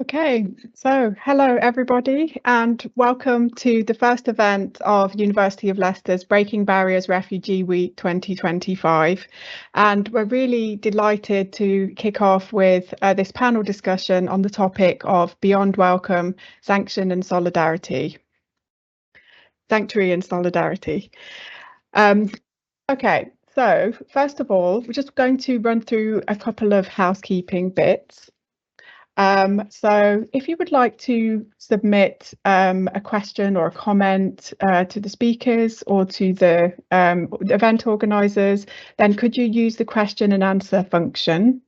Okay, so hello everybody and welcome to the first event of University of Leicester's Breaking Barriers Refugee Week 2025. And we're really delighted to kick off with this panel discussion on the topic of Beyond Welcome, Sanction and Solidarity. Sanctuary and Solidarity. Okay, so first of all, we're just going to run through a couple of housekeeping bits. So if you would like to submit a question or a comment to the speakers or to the event organisers, then could you use the question and answer function?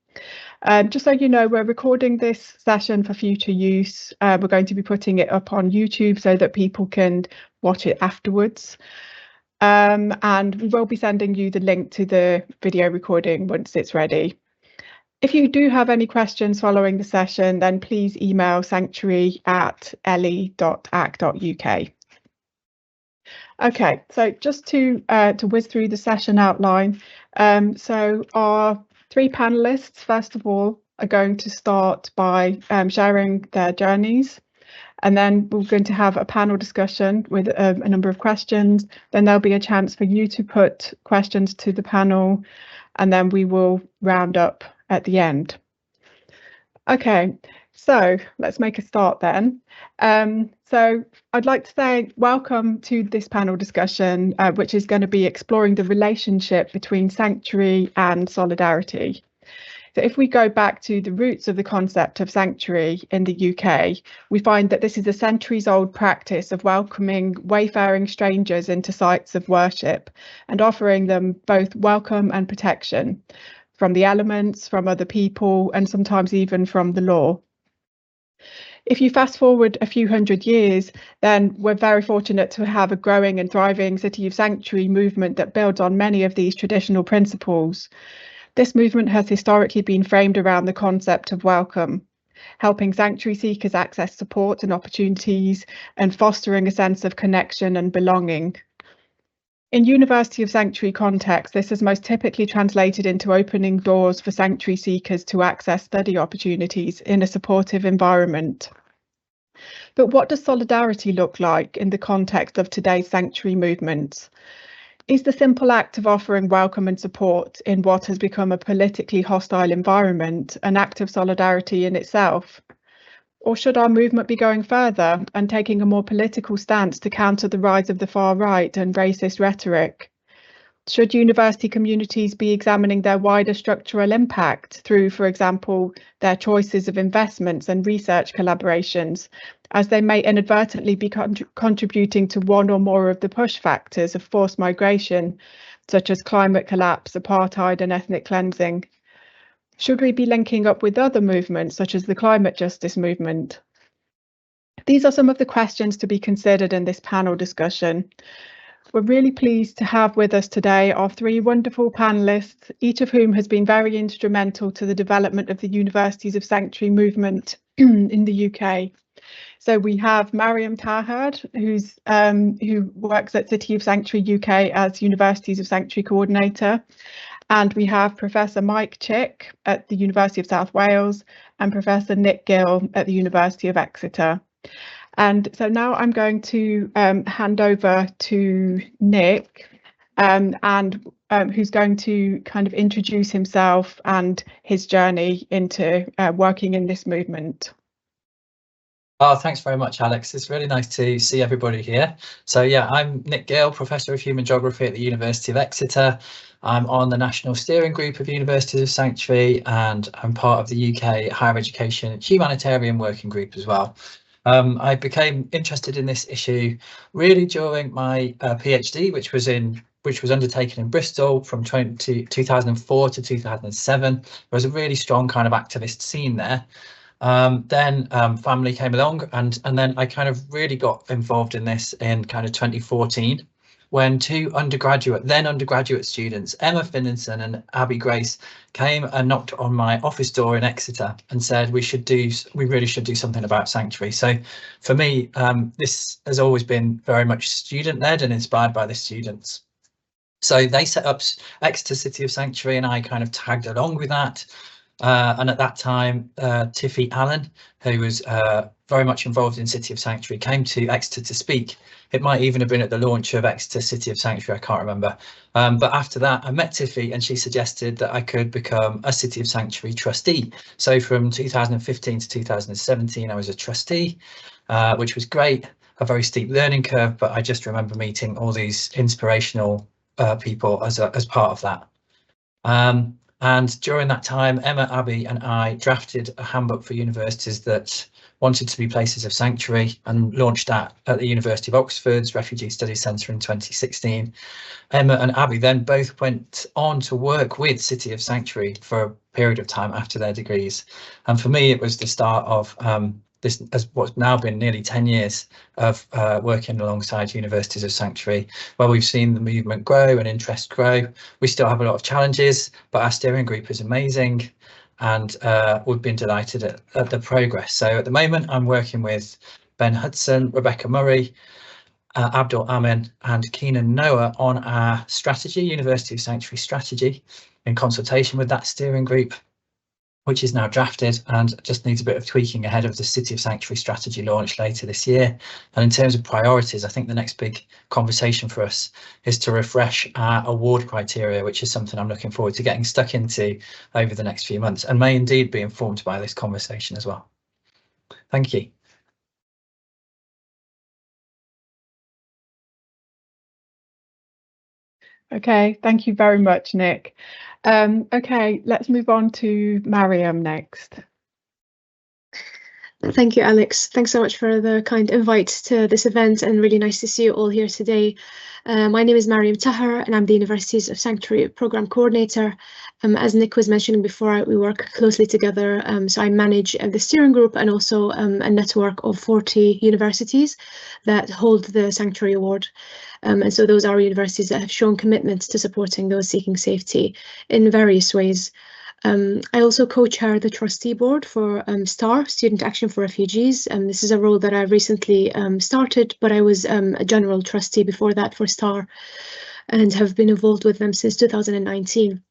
Just so you know, we're recording this session for future use. We're going to be putting it up on YouTube so that people can watch it afterwards. And we will be sending you the link to the video recording once it's ready. If you do have any questions following the session, then please email sanctuary@le.ac.uk. Okay, so just to whiz through the session outline. So our three panelists, first of all, are going to start by sharing their journeys. And then we're going to have a panel discussion with a number of questions. Then there'll be a chance for you to put questions to the panel, and then we will round up at the end. Okay, so let's make a start then. So I'd like to say welcome to this panel discussion, which is going to be exploring the relationship between sanctuary and solidarity. So if we go back to the roots of the concept of sanctuary in the UK, we find that this is a centuries-old practice of welcoming wayfaring strangers into sites of worship and offering them both welcome and protection from the elements, from other people, and sometimes even from the law. If you fast forward a few hundred years, then we're very fortunate to have a growing and thriving City of Sanctuary movement that builds on many of these traditional principles. This movement has historically been framed around the concept of welcome, helping sanctuary seekers access support and opportunities and fostering a sense of connection and belonging. In University of Sanctuary context, this is most typically translated into opening doors for sanctuary seekers to access study opportunities in a supportive environment. But what does solidarity look like in the context of today's sanctuary movements? Is the simple act of offering welcome and support in what has become a politically hostile environment an act of solidarity in itself? Or should our movement be going further and taking a more political stance to counter the rise of the far right and racist rhetoric? Should university communities be examining their wider structural impact through, for example, their choices of investments and research collaborations, as they may inadvertently be contributing to one or more of the push factors of forced migration, such as climate collapse, apartheid, and ethnic cleansing? Should we be linking up with other movements, such as the climate justice movement? These are some of the questions to be considered in this panel discussion. We're really pleased to have with us today our three wonderful panelists, each of whom has been very instrumental to the development of the Universities of Sanctuary movement in the UK. So we have Maryam Taher, who works at City of Sanctuary UK as Universities of Sanctuary Coordinator. And we have Professor Mike Chick at the University of South Wales and Professor Nick Gill at the University of Exeter. And so now I'm going to hand over to Nick, who's going to kind of introduce himself and his journey into working in this movement. Oh, thanks very much, Alex. It's really nice to see everybody here. So yeah, I'm Nick Gill, Professor of Human Geography at the University of Exeter. I'm on the National Steering Group of Universities of Sanctuary, and I'm part of the UK Higher Education Humanitarian Working Group as well. I became interested in this issue really during my PhD, which was undertaken in Bristol from 2004 to 2007. There was a really strong kind of activist scene there. Then family came along, and then I kind of really got involved in this in kind of 2014, when two undergraduate students, Emma Finlinson and Abby Grace, came and knocked on my office door in Exeter and said we really should do something about sanctuary. So for me, this has always been very much student-led and inspired by the students. So they set up Exeter City of Sanctuary, and I kind of tagged along with that. And at that time, Tiffy Allen, who was very much involved in City of Sanctuary, came to Exeter to speak. It might even have been at the launch of Exeter City of Sanctuary, I can't remember. But after that, I met Tiffy and she suggested that I could become a City of Sanctuary trustee. So from 2015 to 2017, I was a trustee, which was great, a very steep learning curve, but I just remember meeting all these inspirational people as part of that. And during that time, Emma, Abby and I drafted a handbook for universities that wanted to be places of sanctuary and launched that at the University of Oxford's Refugee Studies Centre in 2016. Emma and Abby then both went on to work with City of Sanctuary for a period of time after their degrees. And for me, it was the start of this, as what's now been nearly 10 years of working alongside Universities of Sanctuary, where we've seen the movement grow and interest grow. We still have a lot of challenges, but our steering group is amazing, and we've been delighted at the progress. So at the moment, I'm working with Ben Hudson, Rebecca Murray, Abdul Amin and Keenan Noah on our strategy, University of Sanctuary strategy, in consultation with that steering group, which is now drafted and just needs a bit of tweaking ahead of the City of Sanctuary strategy launch later this year. And in terms of priorities, I think the next big conversation for us is to refresh our award criteria, which is something I'm looking forward to getting stuck into over the next few months and may indeed be informed by this conversation as well. Thank you. Okay, thank you very much, Nick. Okay, let's move on to Maryam next. Thank you, Aleks. Thanks so much for the kind invite to this event, and really nice to see you all here today. My name is Maryam Taher, and I'm the Universities of Sanctuary Programme Coordinator. As Nick was mentioning before, we work closely together. So I manage the steering group and also a network of 40 universities that hold the Sanctuary Award. And so those are universities that have shown commitment to supporting those seeking safety in various ways. I also co-chair the trustee board for STAR, Student Action for Refugees. This is a role that I recently started, but I was a general trustee before that for STAR and have been involved with them since 2019.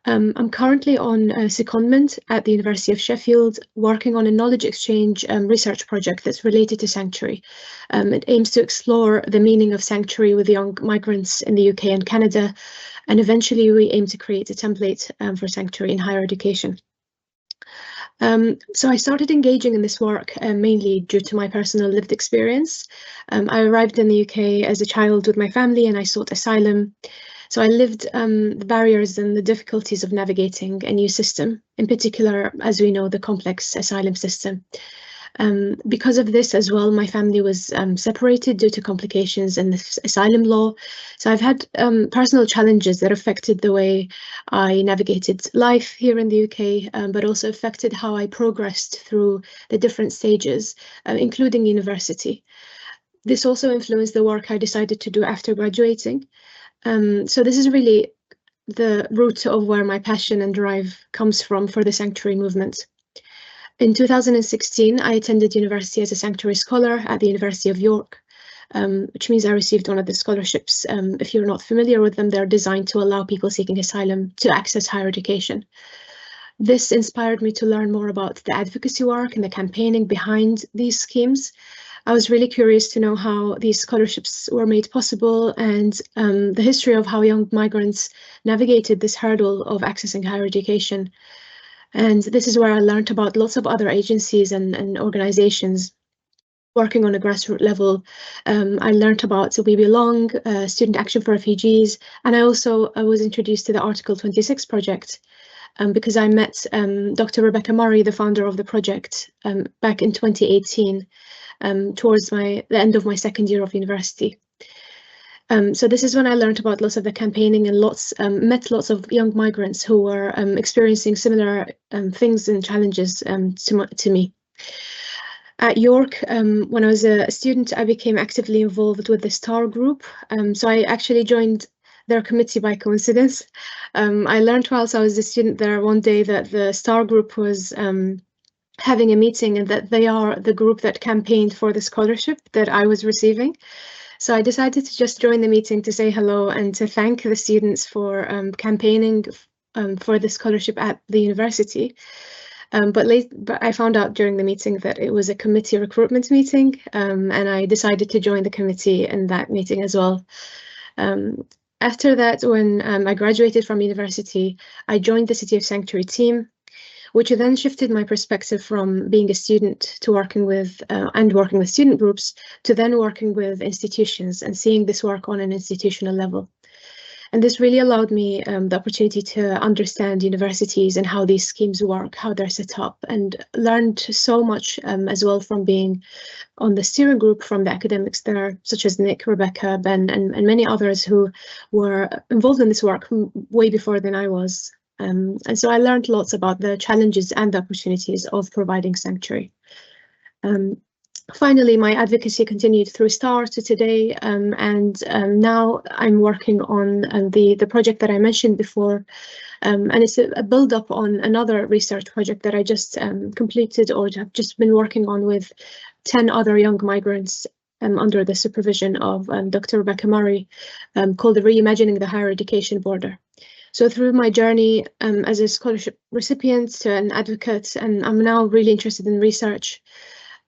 I'm currently on a secondment at the University of Sheffield, working on a knowledge exchange research project that's related to sanctuary. It aims to explore the meaning of sanctuary with young migrants in the UK and Canada, and eventually we aim to create a template for sanctuary in higher education. So I started engaging in this work mainly due to my personal lived experience. I arrived in the UK as a child with my family and I sought asylum. So I lived the barriers and the difficulties of navigating a new system, in particular, as we know, the complex asylum system. Because of this as well, my family was separated due to complications in the asylum law. So I've had personal challenges that affected the way I navigated life here in the UK, but also affected how I progressed through the different stages, including university. This also influenced the work I decided to do after graduating. So this is really the root of where my passion and drive comes from for the sanctuary movement. In 2016, I attended university as a sanctuary scholar at the University of York, which means I received one of the scholarships. If you're not familiar with them, they're designed to allow people seeking asylum to access higher education. This inspired me to learn more about the advocacy work and the campaigning behind these schemes. I was really curious to know how these scholarships were made possible and the history of how young migrants navigated this hurdle of accessing higher education. And this is where I learned about lots of other agencies and organizations working on a grassroots level. I learned about We Belong, Student Action for Refugees, and I was introduced to the Article 26 project because I met Dr. Rebecca Murray, the founder of the project, back in 2018. Towards the end of my second year of university. So this is when I learned about lots of the campaigning and met lots of young migrants who were experiencing similar things and challenges to me. At York, when I was a student, I became actively involved with the STAR group. So I actually joined their committee by coincidence. I learned whilst I was a student there one day that the STAR group was having a meeting and that they are the group that campaigned for the scholarship that I was receiving. So I decided to just join the meeting to say hello and to thank the students for campaigning for the scholarship at the university. But I found out during the meeting that it was a committee recruitment meeting, and I decided to join the committee in that meeting as well. After that, when I graduated from university, I joined the City of Sanctuary team, which then shifted my perspective from being a student to working with student groups to then working with institutions and seeing this work on an institutional level. And this really allowed me the opportunity to understand universities and how these schemes work, how they're set up, and learned so much as well from being on the steering group from the academics there, such as Nick, Rebecca, Ben, and many others who were involved in this work way before than I was. And so I learned lots about the challenges and the opportunities of providing sanctuary. Finally, my advocacy continued through STAR to today, and now I'm working on the project that I mentioned before, and it's a build-up on another research project that I just completed or have just been working on with 10 other young migrants under the supervision of Dr. Rebecca Murray, called the Reimagining the Higher Education Border. So through my journey as a scholarship recipient to an advocate, and I'm now really interested in research.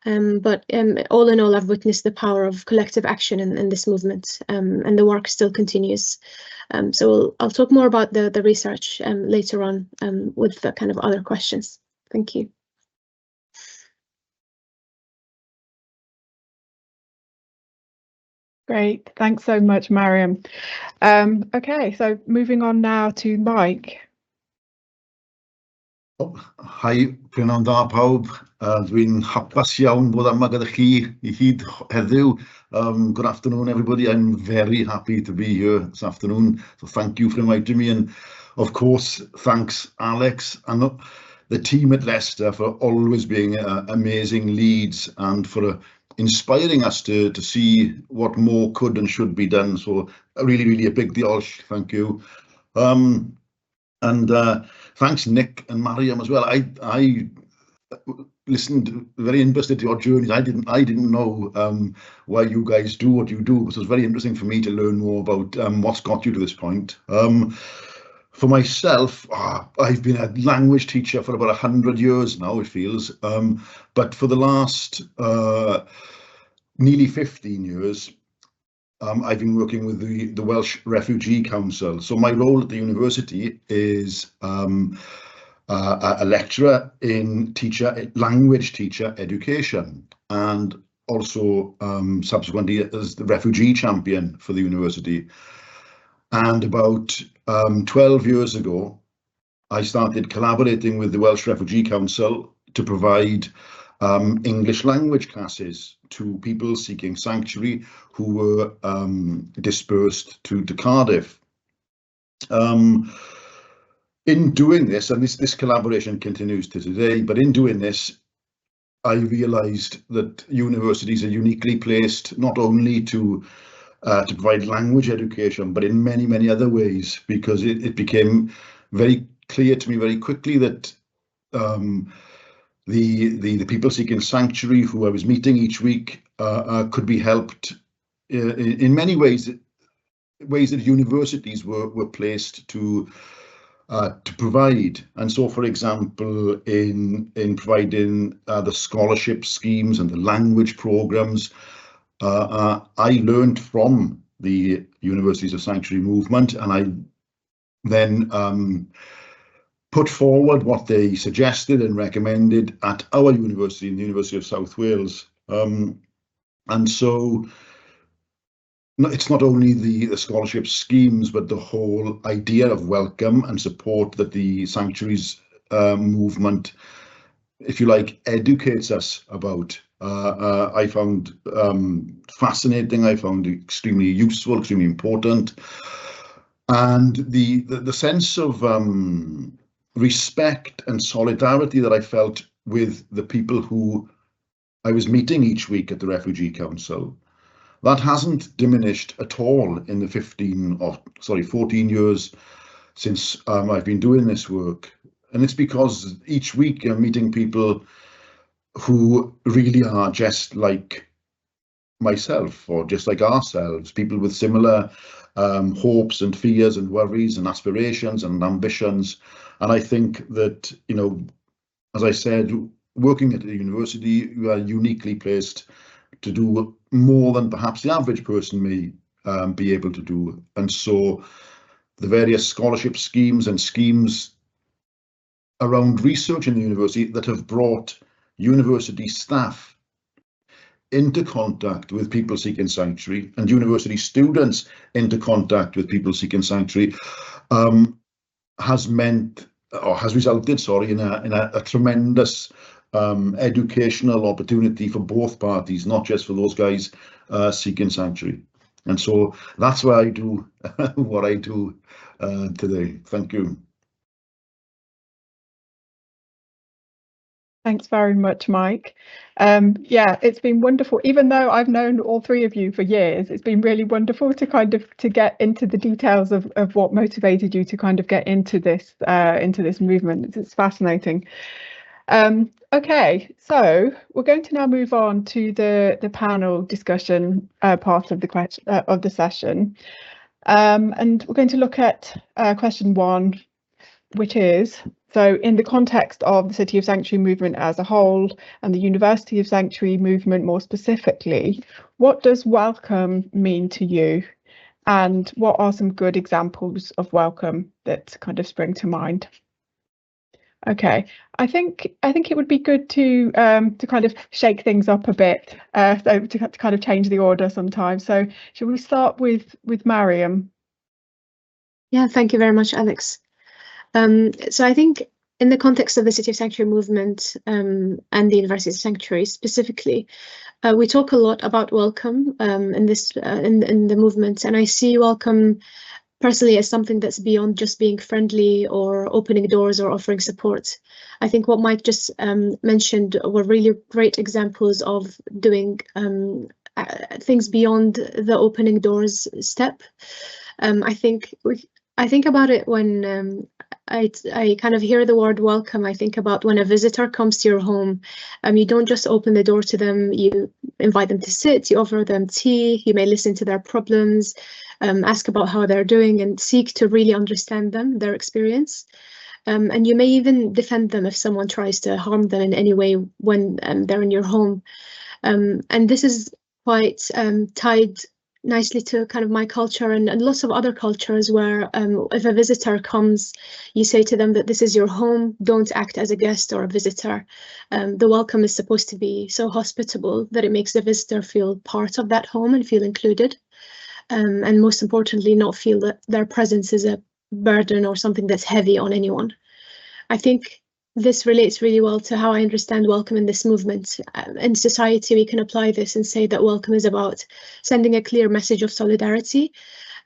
But all in all, I've witnessed the power of collective action in this movement, and the work still continues. So I'll talk more about the research later on with the kind of other questions. Thank you. Great, thanks so much, Maryam. Okay, so moving on now to Mike. Hi, prynawn da pawb. Dwi'n hapus iawn bod yma gyda chi I hyd heddiw. Good afternoon, everybody. I'm very happy to be here this afternoon. So thank you for inviting me. And of course, thanks Aleks and the team at Leicester for always being amazing leads and for inspiring us to see what more could and should be done. So really a big diolch. Thank you. And thanks Nick and Maryam as well. I listened very interested to your journeys. I didn't know why you guys do what you do, but it was very interesting for me to learn more about what's got you to this point. For myself, I've been a language teacher for about 100 years now, it feels, but for the last nearly 15 years, I've been working with the Welsh Refugee Council. So my role at the university is a lecturer in language teacher education, and also subsequently as the refugee champion for the university. And about 12 years ago, I started collaborating with the Welsh Refugee Council to provide English language classes to people seeking sanctuary who were dispersed to Cardiff. In doing this, and this collaboration continues to today, but in doing this, I realised that universities are uniquely placed not only to provide language education, but in many other ways, because it became very clear to me very quickly that the people seeking sanctuary who I was meeting each week could be helped in many ways that universities were placed to provide. And so, for example, in providing the scholarship schemes and the language programs, I learned from the Universities of Sanctuary movement, and I then put forward what they suggested and recommended at our university, the University of South Wales. And so it's not only the scholarship schemes, but the whole idea of welcome and support that the Sanctuaries movement, if you like, educates us about. I found fascinating, I found extremely useful, extremely important. And the sense of respect and solidarity that I felt with the people who I was meeting each week at the Refugee Council, that hasn't diminished at all in the 14 years since I've been doing this work. And it's because each week I'm meeting people who really are just like myself, or just like ourselves, people with similar hopes and fears and worries and aspirations and ambitions. And I think that, you know, as I said, working at a university, you are uniquely placed to do more than perhaps the average person may be able to do. And so the various scholarship schemes and schemes around research in the university that have brought university staff into contact with people seeking sanctuary and university students into contact with people seeking sanctuary has resulted, sorry, in a tremendous educational opportunity for both parties, not just for those guys seeking sanctuary. And so that's why I do what I do today. Thank you. Thanks very much, Mike. Yeah, it's been wonderful. Even though I've known all three of you for years, it's been really wonderful to kind of get into the details of what motivated you to kind of get into this movement. It's fascinating. Okay, so we're going to now move on to the panel discussion part of the session, and we're going to look at question 1, which is, so in the context of the City of Sanctuary movement as a whole and the University of Sanctuary movement more specifically, what does welcome mean to you? And what are some good examples of welcome that kind of spring to mind? Okay, I think it would be good to kind of shake things up a bit, so to kind of change the order sometimes. So shall we start with Maryam? Yeah, thank you very much, Aleks. So I think in the context of the City of Sanctuary movement and the University of Sanctuary specifically, we talk a lot about welcome in the movement, and I see welcome personally as something that's beyond just being friendly or opening doors or offering support. I think what Mike just mentioned were really great examples of doing things beyond the opening doors step. I think about it when I kind of hear the word welcome. I think about when a visitor comes to your home. You don't just open the door to them, you invite them to sit, you offer them tea, you may listen to their problems, ask about how they're doing and seek to really understand them, their experience. And you may even defend them if someone tries to harm them in any way when they're in your home. And this is quite tied nicely to kind of my culture and lots of other cultures where if a visitor comes, you say to them that this is your home, don't act as a guest or a visitor. The welcome is supposed to be so hospitable that it makes the visitor feel part of that home and feel included. And most importantly, not feel that their presence is a burden or something that's heavy on anyone. I think this relates really well to how I understand welcome in this movement. In society, we can apply this and say that welcome is about sending a clear message of solidarity.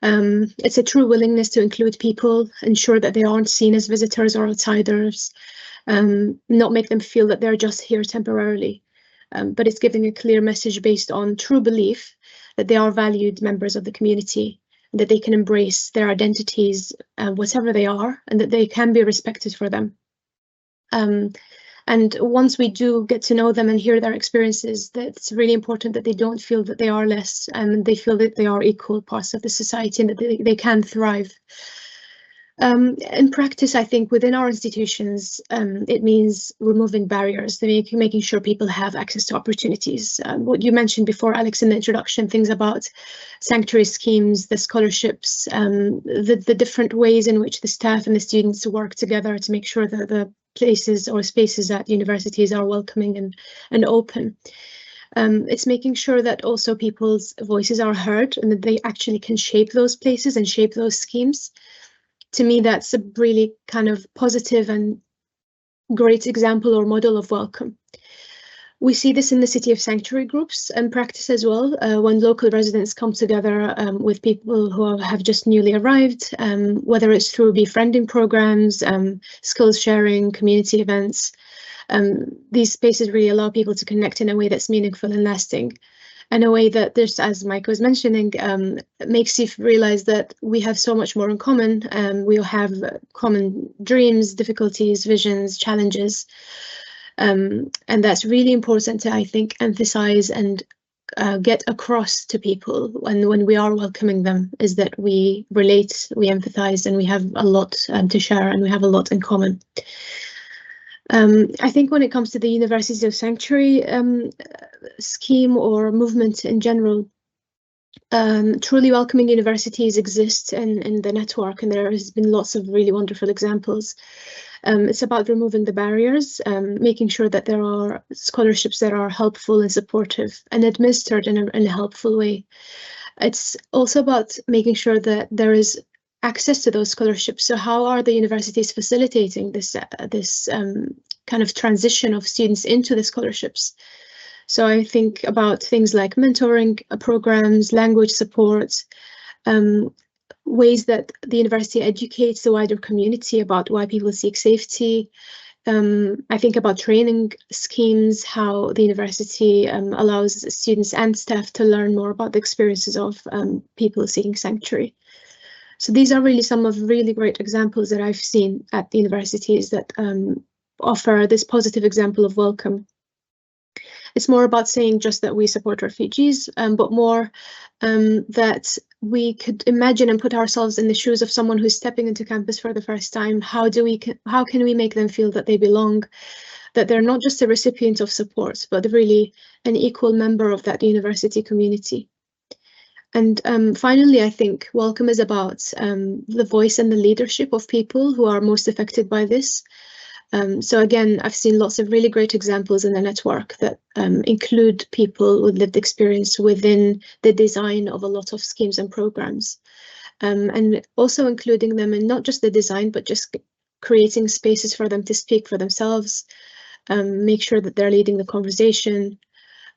It's a true willingness to include people, ensure that they aren't seen as visitors or outsiders, not make them feel that they're just here temporarily. But it's giving a clear message based on true belief that they are valued members of the community, that they can embrace their identities, whatever they are, and that they can be respected for them. And once we do get to know them and hear their experiences, that's really important that they don't feel that they are less, and they feel that they are equal parts of the society and that they can thrive. In practice, I think within our institutions, it means removing barriers, making sure people have access to opportunities. What you mentioned before, Aleks, in the introduction, things about sanctuary schemes, the scholarships, the different ways in which the staff and the students work together to make sure that the places or spaces at universities are welcoming and open. It's making sure that also people's voices are heard and that they actually can shape those places and shape those schemes. To me, that's a really kind of positive and great example or model of welcome. We see this in the City of Sanctuary groups and practice as well, when local residents come together with people who have just newly arrived, whether it's through befriending programs, skills sharing, community events. These spaces really allow people to connect in a way that's meaningful and lasting. In a way that this, as Mike was mentioning, makes you realize that we have so much more in common. We have common dreams, difficulties, visions, challenges. And that's really important to, I think, emphasize and get across to people when we are welcoming them is that we relate, we empathize, and we have a lot to share, and we have a lot in common. I think when it comes to the Universities of Sanctuary scheme or movement in general, truly welcoming universities exist in the network, and there has been lots of really wonderful examples. It's about removing the barriers, making sure that there are scholarships that are helpful and supportive and administered in a helpful way. It's also about making sure that there is access to those scholarships. So how are the universities facilitating this kind of transition of students into the scholarships? So I think about things like mentoring programs, language support, ways that the university educates the wider community about why people seek safety. I think about training schemes, how the university allows students and staff to learn more about the experiences of people seeking sanctuary. So these are really some of really great examples that I've seen at the universities that offer this positive example of welcome. It's more about saying just that we support refugees, but more that we could imagine and put ourselves in the shoes of someone who's stepping into campus for the first time. How can we make them feel that they belong, that they're not just a recipient of support, but really an equal member of that university community? And finally, I think welcome is about the voice and the leadership of people who are most affected by this. So again, I've seen lots of really great examples in the network that include people with lived experience within the design of a lot of schemes and programs, and also including them in not just the design, but just creating spaces for them to speak for themselves, make sure that they're leading the conversation.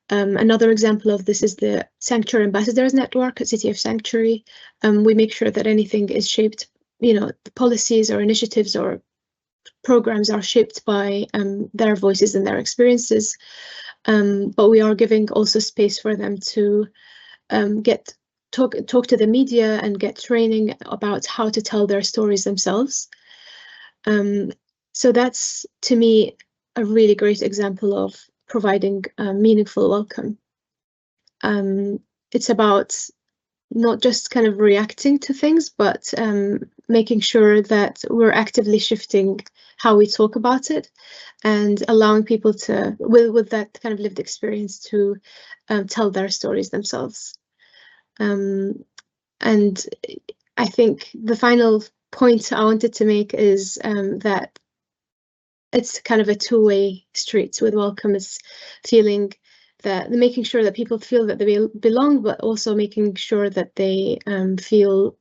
Another example of this is the Sanctuary Ambassadors Network at City of Sanctuary. We make sure that anything is shaped, the policies or initiatives or programs are shaped by their voices and their experiences, but we are giving also space for them to talk to the media and get training about how to tell their stories themselves. So that's, to me, a really great example of providing a meaningful welcome. It's about not just kind of reacting to things, but making sure that we're actively shifting how we talk about it and allowing people to, with that kind of lived experience, to tell their stories themselves. And I think the final point I wanted to make is that it's kind of a two-way street with welcome. It's feeling that making sure that people feel that they belong, but also making sure that they feel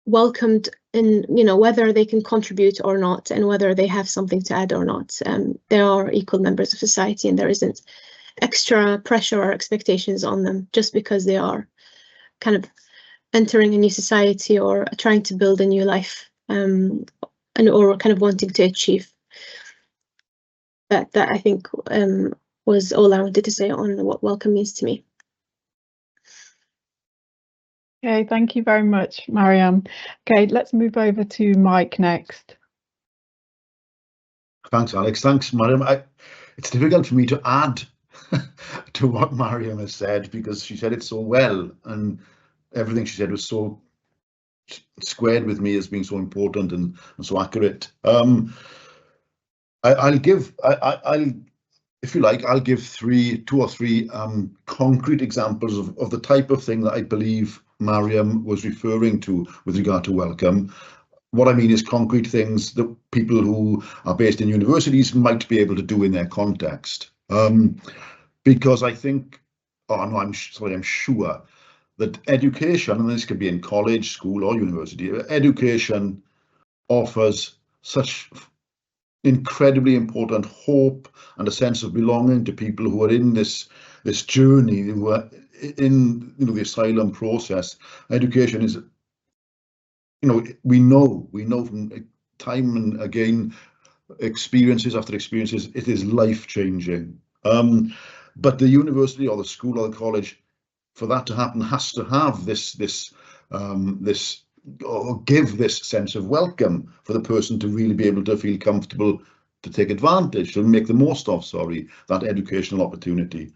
welcomed in, whether they can contribute or not, and whether they have something to add or not. They are equal members of society, and there isn't extra pressure or expectations on them just because they are kind of entering a new society or trying to build a new life, or kind of wanting to achieve. That I think was all I wanted to say on what welcome means to me. Okay, thank you very much, Maryam. Okay, let's move over to Mike next. Thanks, Aleks. Thanks, Maryam. It's difficult for me to add to what Maryam has said, because she said it so well, and everything she said was so squared with me as being so important and so accurate. I'll give, if you like, I'll give two or three concrete examples of the type of thing that I believe Maryam was referring to with regard to welcome. What I mean is concrete things that people who are based in universities might be able to do in their context. Because I think, I'm sure that education, and this could be in college, school or university, education offers such incredibly important hope and a sense of belonging to people who are in this journey, who are in the asylum process. Education is, we know from time and again, experiences after experiences, it is life-changing. But the university or the school or the college, for that to happen, has to have this or give this sense of welcome for the person to really be able to feel comfortable to take advantage and make the most of, that educational opportunity.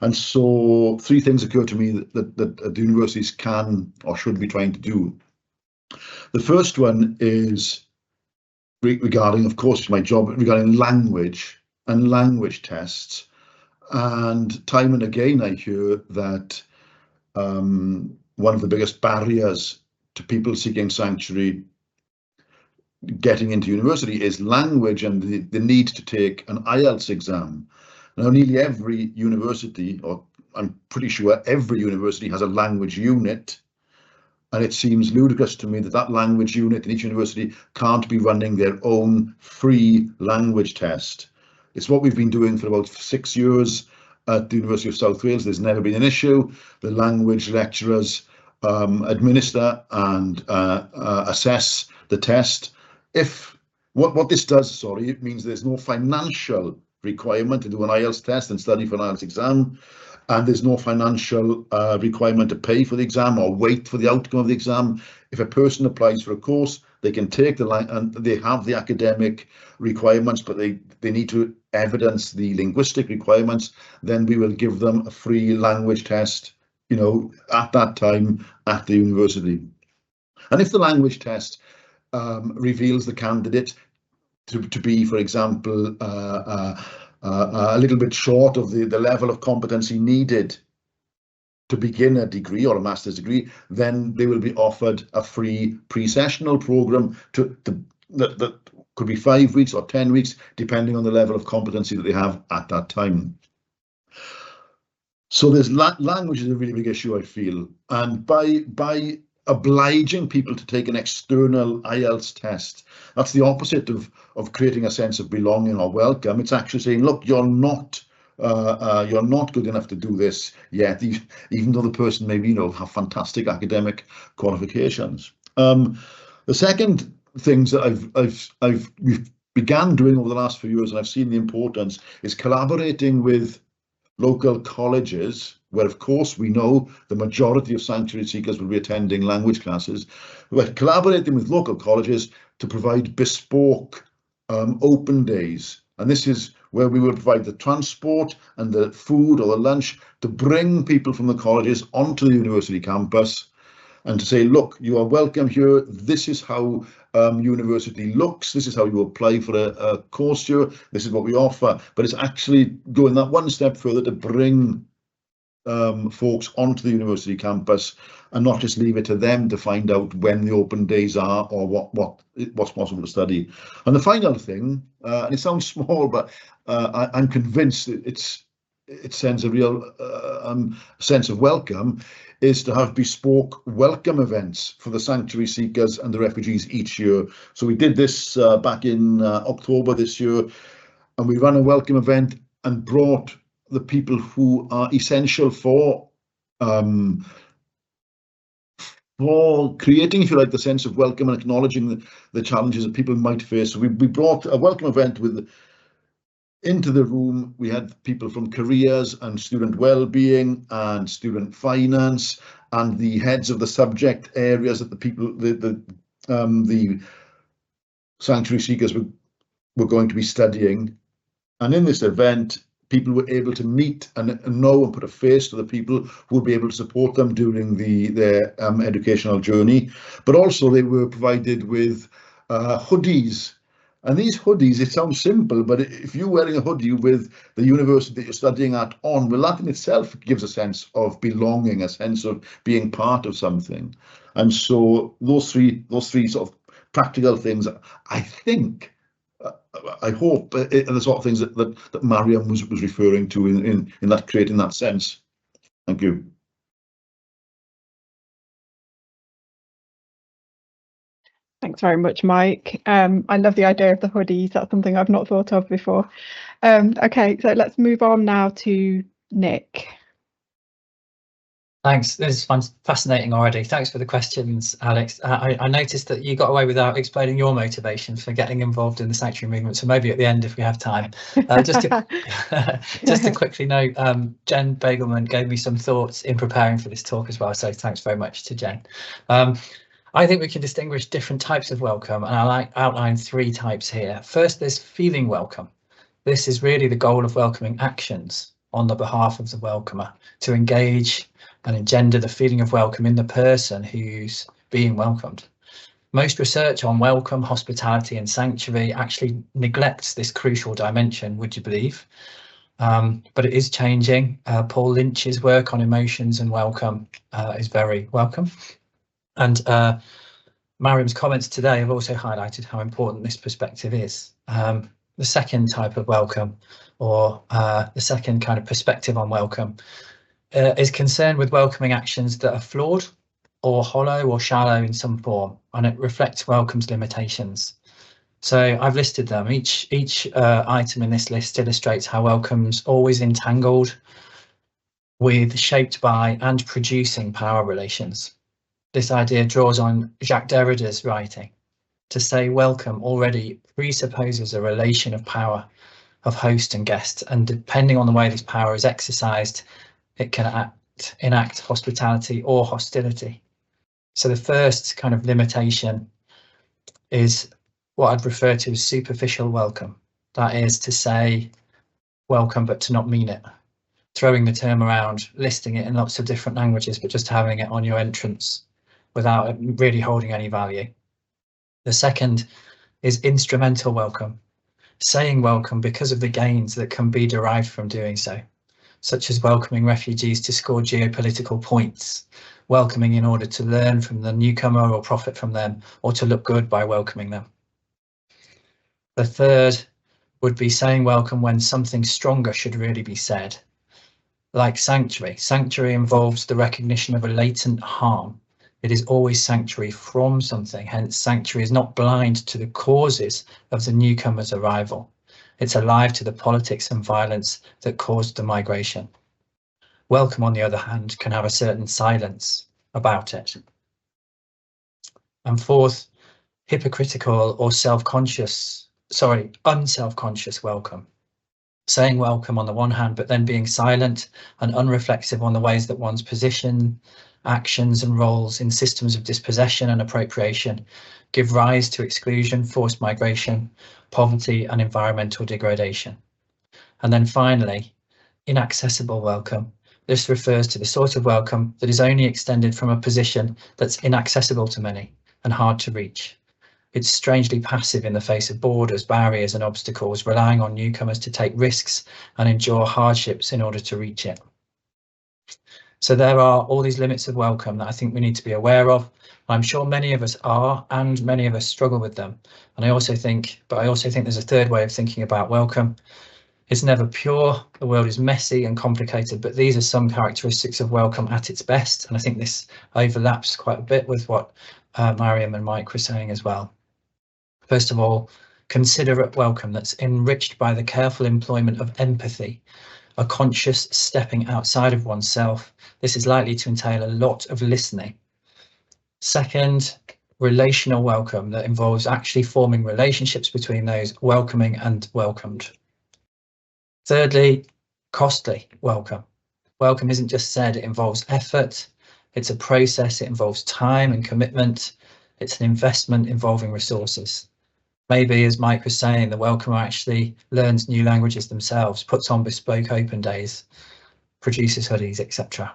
And so 3 things occur to me that the universities can or should be trying to do. The first one is regarding, of course, my job, regarding language and language tests. And time and again, I hear that one of the biggest barriers to people seeking sanctuary getting into university is language and the need to take an IELTS exam. Now, nearly every university, or I'm pretty sure every university, has a language unit. And it seems ludicrous to me that that language unit in each university can't be running their own free language test. It's what we've been doing for about 6 years at the University of South Wales. There's never been an issue. The language lecturers administer and assess the test. What this does, sorry, it means there's no financial requirement to do an IELTS test and study for an IELTS exam. And there's no financial requirement to pay for the exam or wait for the outcome of the exam. If a person applies for a course, they can take the and they have the academic requirements, but they need to evidence the linguistic requirements. Then we will give them a free language test, you know, at that time at the university. And if the language test reveals the candidate to be, for example, a little bit short of the level of competency needed to begin a degree or a master's degree, then they will be offered a free pre-sessional program that could be 5 weeks or 10 weeks, depending on the level of competency that they have at that time. So there's language is a really big issue, I feel, and by obliging people to take an external IELTS test, that's the opposite of creating a sense of belonging or welcome. It's actually saying, look, you're not good enough to do this yet, even though the person maybe, you know, have fantastic academic qualifications. The second things that we've began doing over the last few years, and I've seen the importance, is collaborating with local colleges, where of course we know the majority of sanctuary seekers will be attending language classes. We're collaborating with local colleges to provide bespoke open days. And this is where we will provide the transport and the food or the lunch to bring people from the colleges onto the university campus and to say, look, you are welcome here. This is how university looks. This is how you apply for a course here. This is what we offer. But it's actually going that one step further to bring folks onto the university campus and not just leave it to them to find out when the open days are or what's possible to study. And the final thing, and it sounds small, but I'm convinced it sends a real sense of welcome, is to have bespoke welcome events for the sanctuary seekers and the refugees each year. So we did this back in October this year, and we ran a welcome event and brought the people who are essential for creating, if you like, the sense of welcome and acknowledging the challenges that people might face. So we brought a welcome event into the room. We had people from careers and student well-being and student finance and the heads of the subject areas that the sanctuary seekers were going to be studying. And in this event, people were able to meet and know and put a face to the people who would be able to support them during their educational journey. But also they were provided with hoodies. And these hoodies, it sounds simple, but if you're wearing a hoodie with the university that you're studying at on, well, that in itself gives a sense of belonging, a sense of being part of something. And so those three sort of practical things, I think, I hope, are the sort of things that Maryam was referring to in that, creating that sense. Thank you. Thanks very much, Mike. I love the idea of the hoodies. That's something I've not thought of before. Okay, so let's move on now to Nick. Thanks. This is fascinating already. Thanks for the questions, Aleks. I noticed that you got away without explaining your motivation for getting involved in the sanctuary movement. So maybe at the end, if we have time, just to quickly note, Jen Bagelman gave me some thoughts in preparing for this talk as well. So thanks very much to Jen. I think we can distinguish different types of welcome, and I'll outline 3 types here. First, there's feeling welcome. This is really the goal of welcoming actions. on the behalf of the welcomer to engage and engender the feeling of welcome in the person who's being welcomed. Most research on welcome, hospitality and sanctuary actually neglects this crucial dimension, would you believe? But it is changing. Paul Lynch's work on emotions and welcome is very welcome. And Maryam's comments today have also highlighted how important this perspective is. The second type of welcome, or the second kind of perspective on welcome, is concerned with welcoming actions that are flawed or hollow or shallow in some form, and it reflects welcome's limitations. So I've listed them. Each item in this list illustrates how welcome's always entangled with, shaped by and producing power relations. This idea draws on Jacques Derrida's writing. To say welcome already presupposes a relation of power of host and guest, and depending on the way this power is exercised, it can enact hospitality or hostility. So the first kind of limitation is what I'd refer to as superficial welcome. That is to say welcome but to not mean it, throwing the term around, listing it in lots of different languages, but just having it on your entrance without really holding any value. The second is instrumental welcome, saying welcome because of the gains that can be derived from doing so, such as welcoming refugees to score geopolitical points, welcoming in order to learn from the newcomer or profit from them, or to look good by welcoming them. The third would be saying welcome when something stronger should really be said, like sanctuary. Sanctuary involves the recognition of a latent harm. It is always sanctuary from something, hence sanctuary is not blind to the causes of the newcomer's arrival. It's alive to the politics and violence that caused the migration. Welcome, on the other hand, can have a certain silence about it. And fourth, hypocritical or unself-conscious welcome. Saying welcome on the one hand, but then being silent and unreflexive on the ways that one's position, actions and roles in systems of dispossession and appropriation give rise to exclusion, forced migration, poverty and environmental degradation. And then finally, inaccessible welcome. This refers to the sort of welcome that is only extended from a position that's inaccessible to many and hard to reach. It's strangely passive in the face of borders, barriers and obstacles, relying on newcomers to take risks and endure hardships in order to reach it. So there are all these limits of welcome that I think we need to be aware of. I'm sure many of us are, and many of us struggle with them. And I also think there's a third way of thinking about welcome. It's never pure. The world is messy and complicated, but these are some characteristics of welcome at its best. And I think this overlaps quite a bit with what Maryam and Mike were saying as well. First of all, considerate welcome that's enriched by the careful employment of empathy, a conscious stepping outside of oneself. This is likely to entail a lot of listening. Second, relational welcome that involves actually forming relationships between those welcoming and welcomed. Thirdly, costly welcome. Welcome isn't just said, it involves effort. It's a process, it involves time and commitment. It's an investment involving resources. Maybe, as Mike was saying, the welcomer actually learns new languages themselves, puts on bespoke open days, produces hoodies, etc.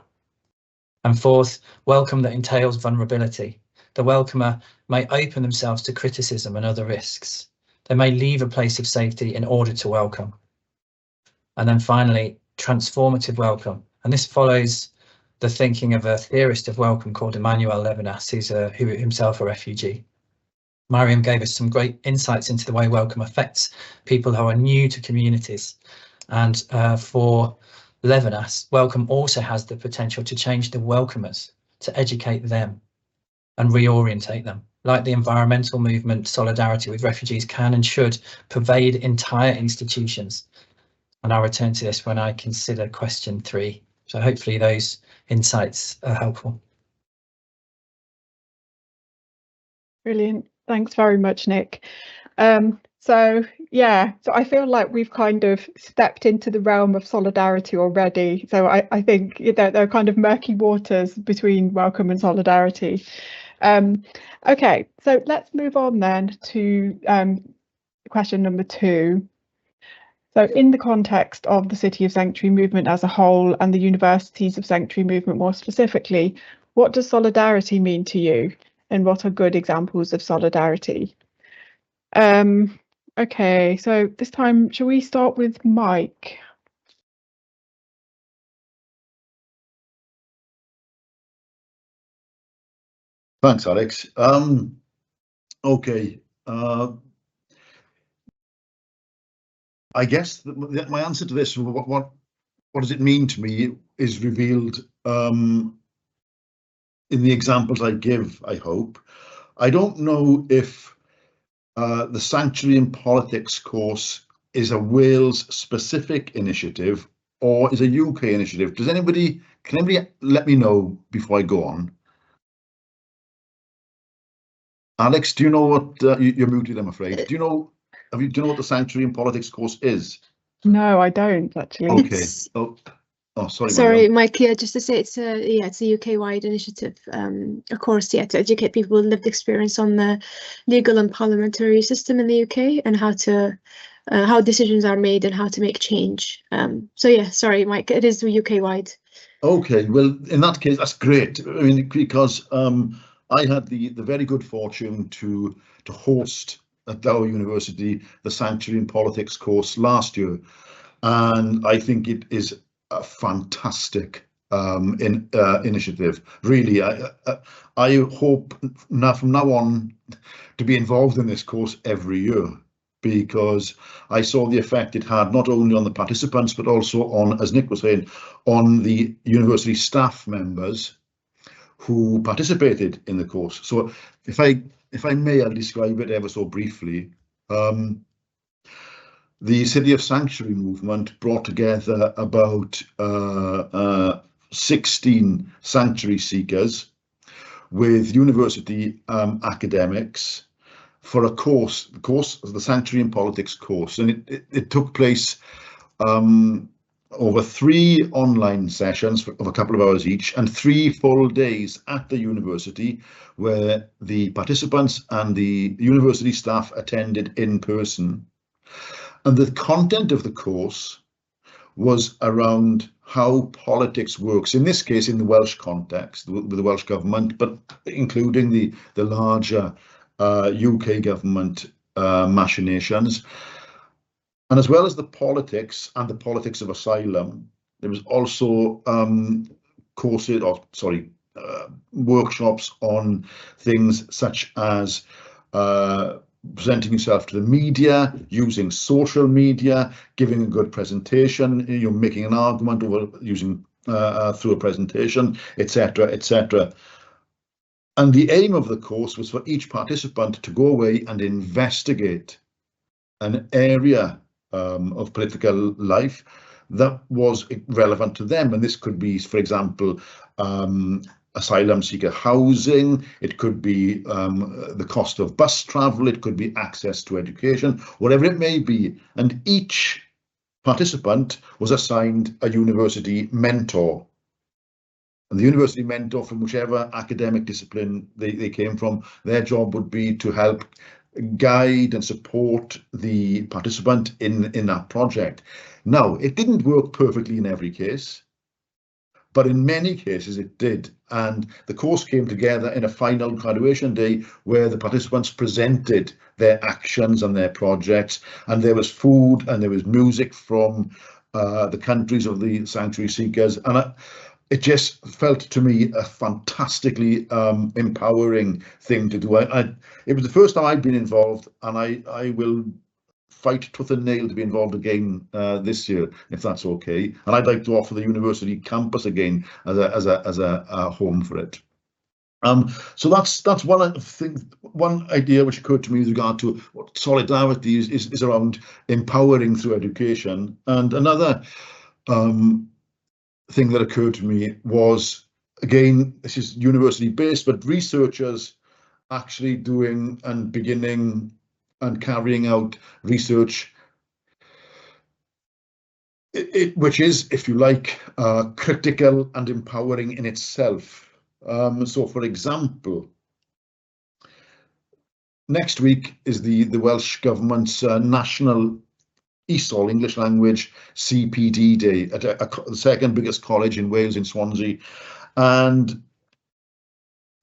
And fourth, welcome that entails vulnerability. The welcomer may open themselves to criticism and other risks. They may leave a place of safety in order to welcome. And then finally, transformative welcome. And this follows the thinking of a theorist of welcome called Emmanuel Levinas, who himself a refugee. Maryam gave us some great insights into the way welcome affects people who are new to communities. And for Levinas, welcome also has the potential to change the welcomers, to educate them and reorientate them. Like the environmental movement, solidarity with refugees can and should pervade entire institutions. And I'll return to this when I consider question 3. So hopefully those insights are helpful. Brilliant. Thanks very much, Nick. So I feel like we've kind of stepped into the realm of solidarity already. So I think there are kind of murky waters between welcome and solidarity. Okay, so let's move on then to question number 2. So in the context of the City of Sanctuary movement as a whole and the universities of Sanctuary movement more specifically, what does solidarity mean to you? And what are good examples of solidarity? Okay, so this time, shall we start with Mike? Thanks, Alex. Okay. I guess my answer to this, what does it mean to me, is revealed in the examples I give, I hope. I don't know if the Sanctuary in Politics course is a Wales-specific initiative or is a UK initiative. Can anybody let me know before I go on? Alex, do you know what you're muted, I'm afraid. Do you know what the Sanctuary in Politics course is? No, I don't actually. Okay. Oh, sorry. Sorry, Maryam. Mike. Yeah, just to say it's a UK-wide initiative, of course, to educate people with lived experience on the legal and parliamentary system in the UK and how decisions are made and how to make change. So yeah, sorry, Mike. It is UK-wide. Okay, well, in that case, that's great. I mean, because I had the very good fortune to host at our university the Sanctuary in Politics course last year, and I think it is a fantastic initiative. Really, I hope from now on to be involved in this course every year, because I saw the effect it had not only on the participants but also on, as Nick was saying, on the university staff members who participated in the course. So if I may, I'll describe it ever so briefly. The City of Sanctuary movement brought together about 16 sanctuary seekers with university academics for a course, the Sanctuary in Politics course, and it took place over 3 online sessions of a couple of hours each and 3 full days at the university, where the participants and the university staff attended in person. And the content of the course was around how politics works, in this case in the Welsh context, with the Welsh government, but including the larger UK government machinations. And as well as the politics and the politics of asylum, there was also workshops on things such as presenting yourself to the media, using social media, giving a good presentation, making an argument over using through a presentation, etc., etc. And the aim of the course was for each participant to go away and investigate an area of political life that was relevant to them. And this could be, for example, asylum seeker housing, it could be the cost of bus travel, it could be access to education, whatever it may be. And each participant was assigned a university mentor. And the university mentor, from whichever academic discipline they came from, their job would be to help guide and support the participant in that project. Now, it didn't work perfectly in every case, but in many cases it did. And the course came together in a final graduation day where the participants presented their actions and their projects, and there was food and there was music from the countries of the sanctuary seekers. And it just felt to me a fantastically empowering thing to do. It was the first time I'd been involved, and I will fight tooth and nail to be involved again this year, if that's okay. And I'd like to offer the university campus again as a home for it. So that's one idea which occurred to me with regard to what solidarity is around empowering through education. And another thing that occurred to me was, again, this is university based, but researchers actually doing and beginning and carrying out research, which is, if you like, critical and empowering in itself. So, for example, next week is the Welsh Government's National ESOL, English Language CPD Day, at the second biggest college in Wales, in Swansea. And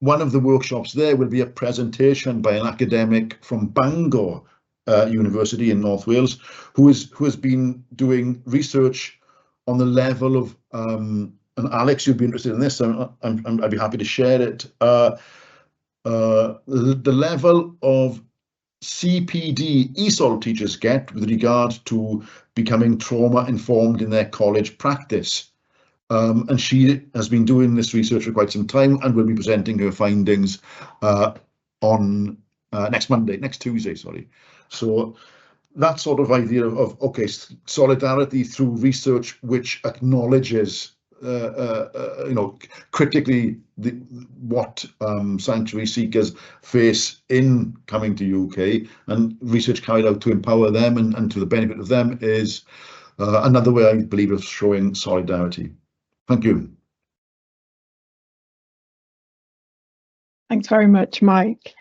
one of the workshops there will be a presentation by an academic from Bangor University in North Wales, who has been doing research on the level of, and Aleks, you'd be interested in this, so I'd be happy to share it, the level of CPD ESOL teachers get with regard to becoming trauma informed in their college practice. And she has been doing this research for quite some time and will be presenting her findings on next Tuesday, sorry. So that sort of idea of okay, solidarity through research which acknowledges critically what sanctuary seekers face in coming to UK, and research carried out to empower them and to the benefit of them is another way, I believe, of showing solidarity. Thank you. Thanks very much, Mike.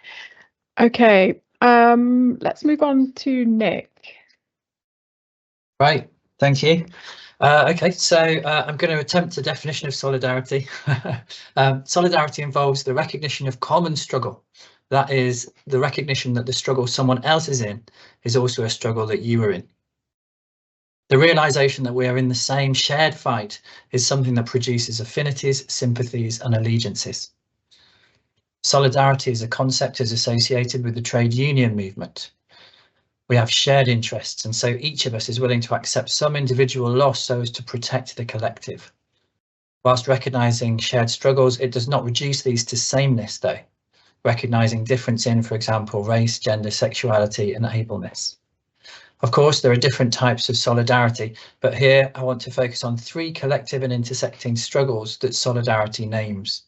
Okay, let's move on to Nick. Right, thank you. Okay, so I'm going to attempt a definition of solidarity. Solidarity involves the recognition of common struggle. That is, the recognition that the struggle someone else is in is also a struggle that you are in. The realization that we are in the same shared fight is something that produces affinities, sympathies, and allegiances. Solidarity is a concept is associated with the trade union movement. We have shared interests, and so each of us is willing to accept some individual loss so as to protect the collective. Whilst recognising shared struggles, it does not reduce these to sameness, though, recognising difference in, for example, race, gender, sexuality, and ableness. Of course, there are different types of solidarity, but here I want to focus on three collective and intersecting struggles that solidarity names.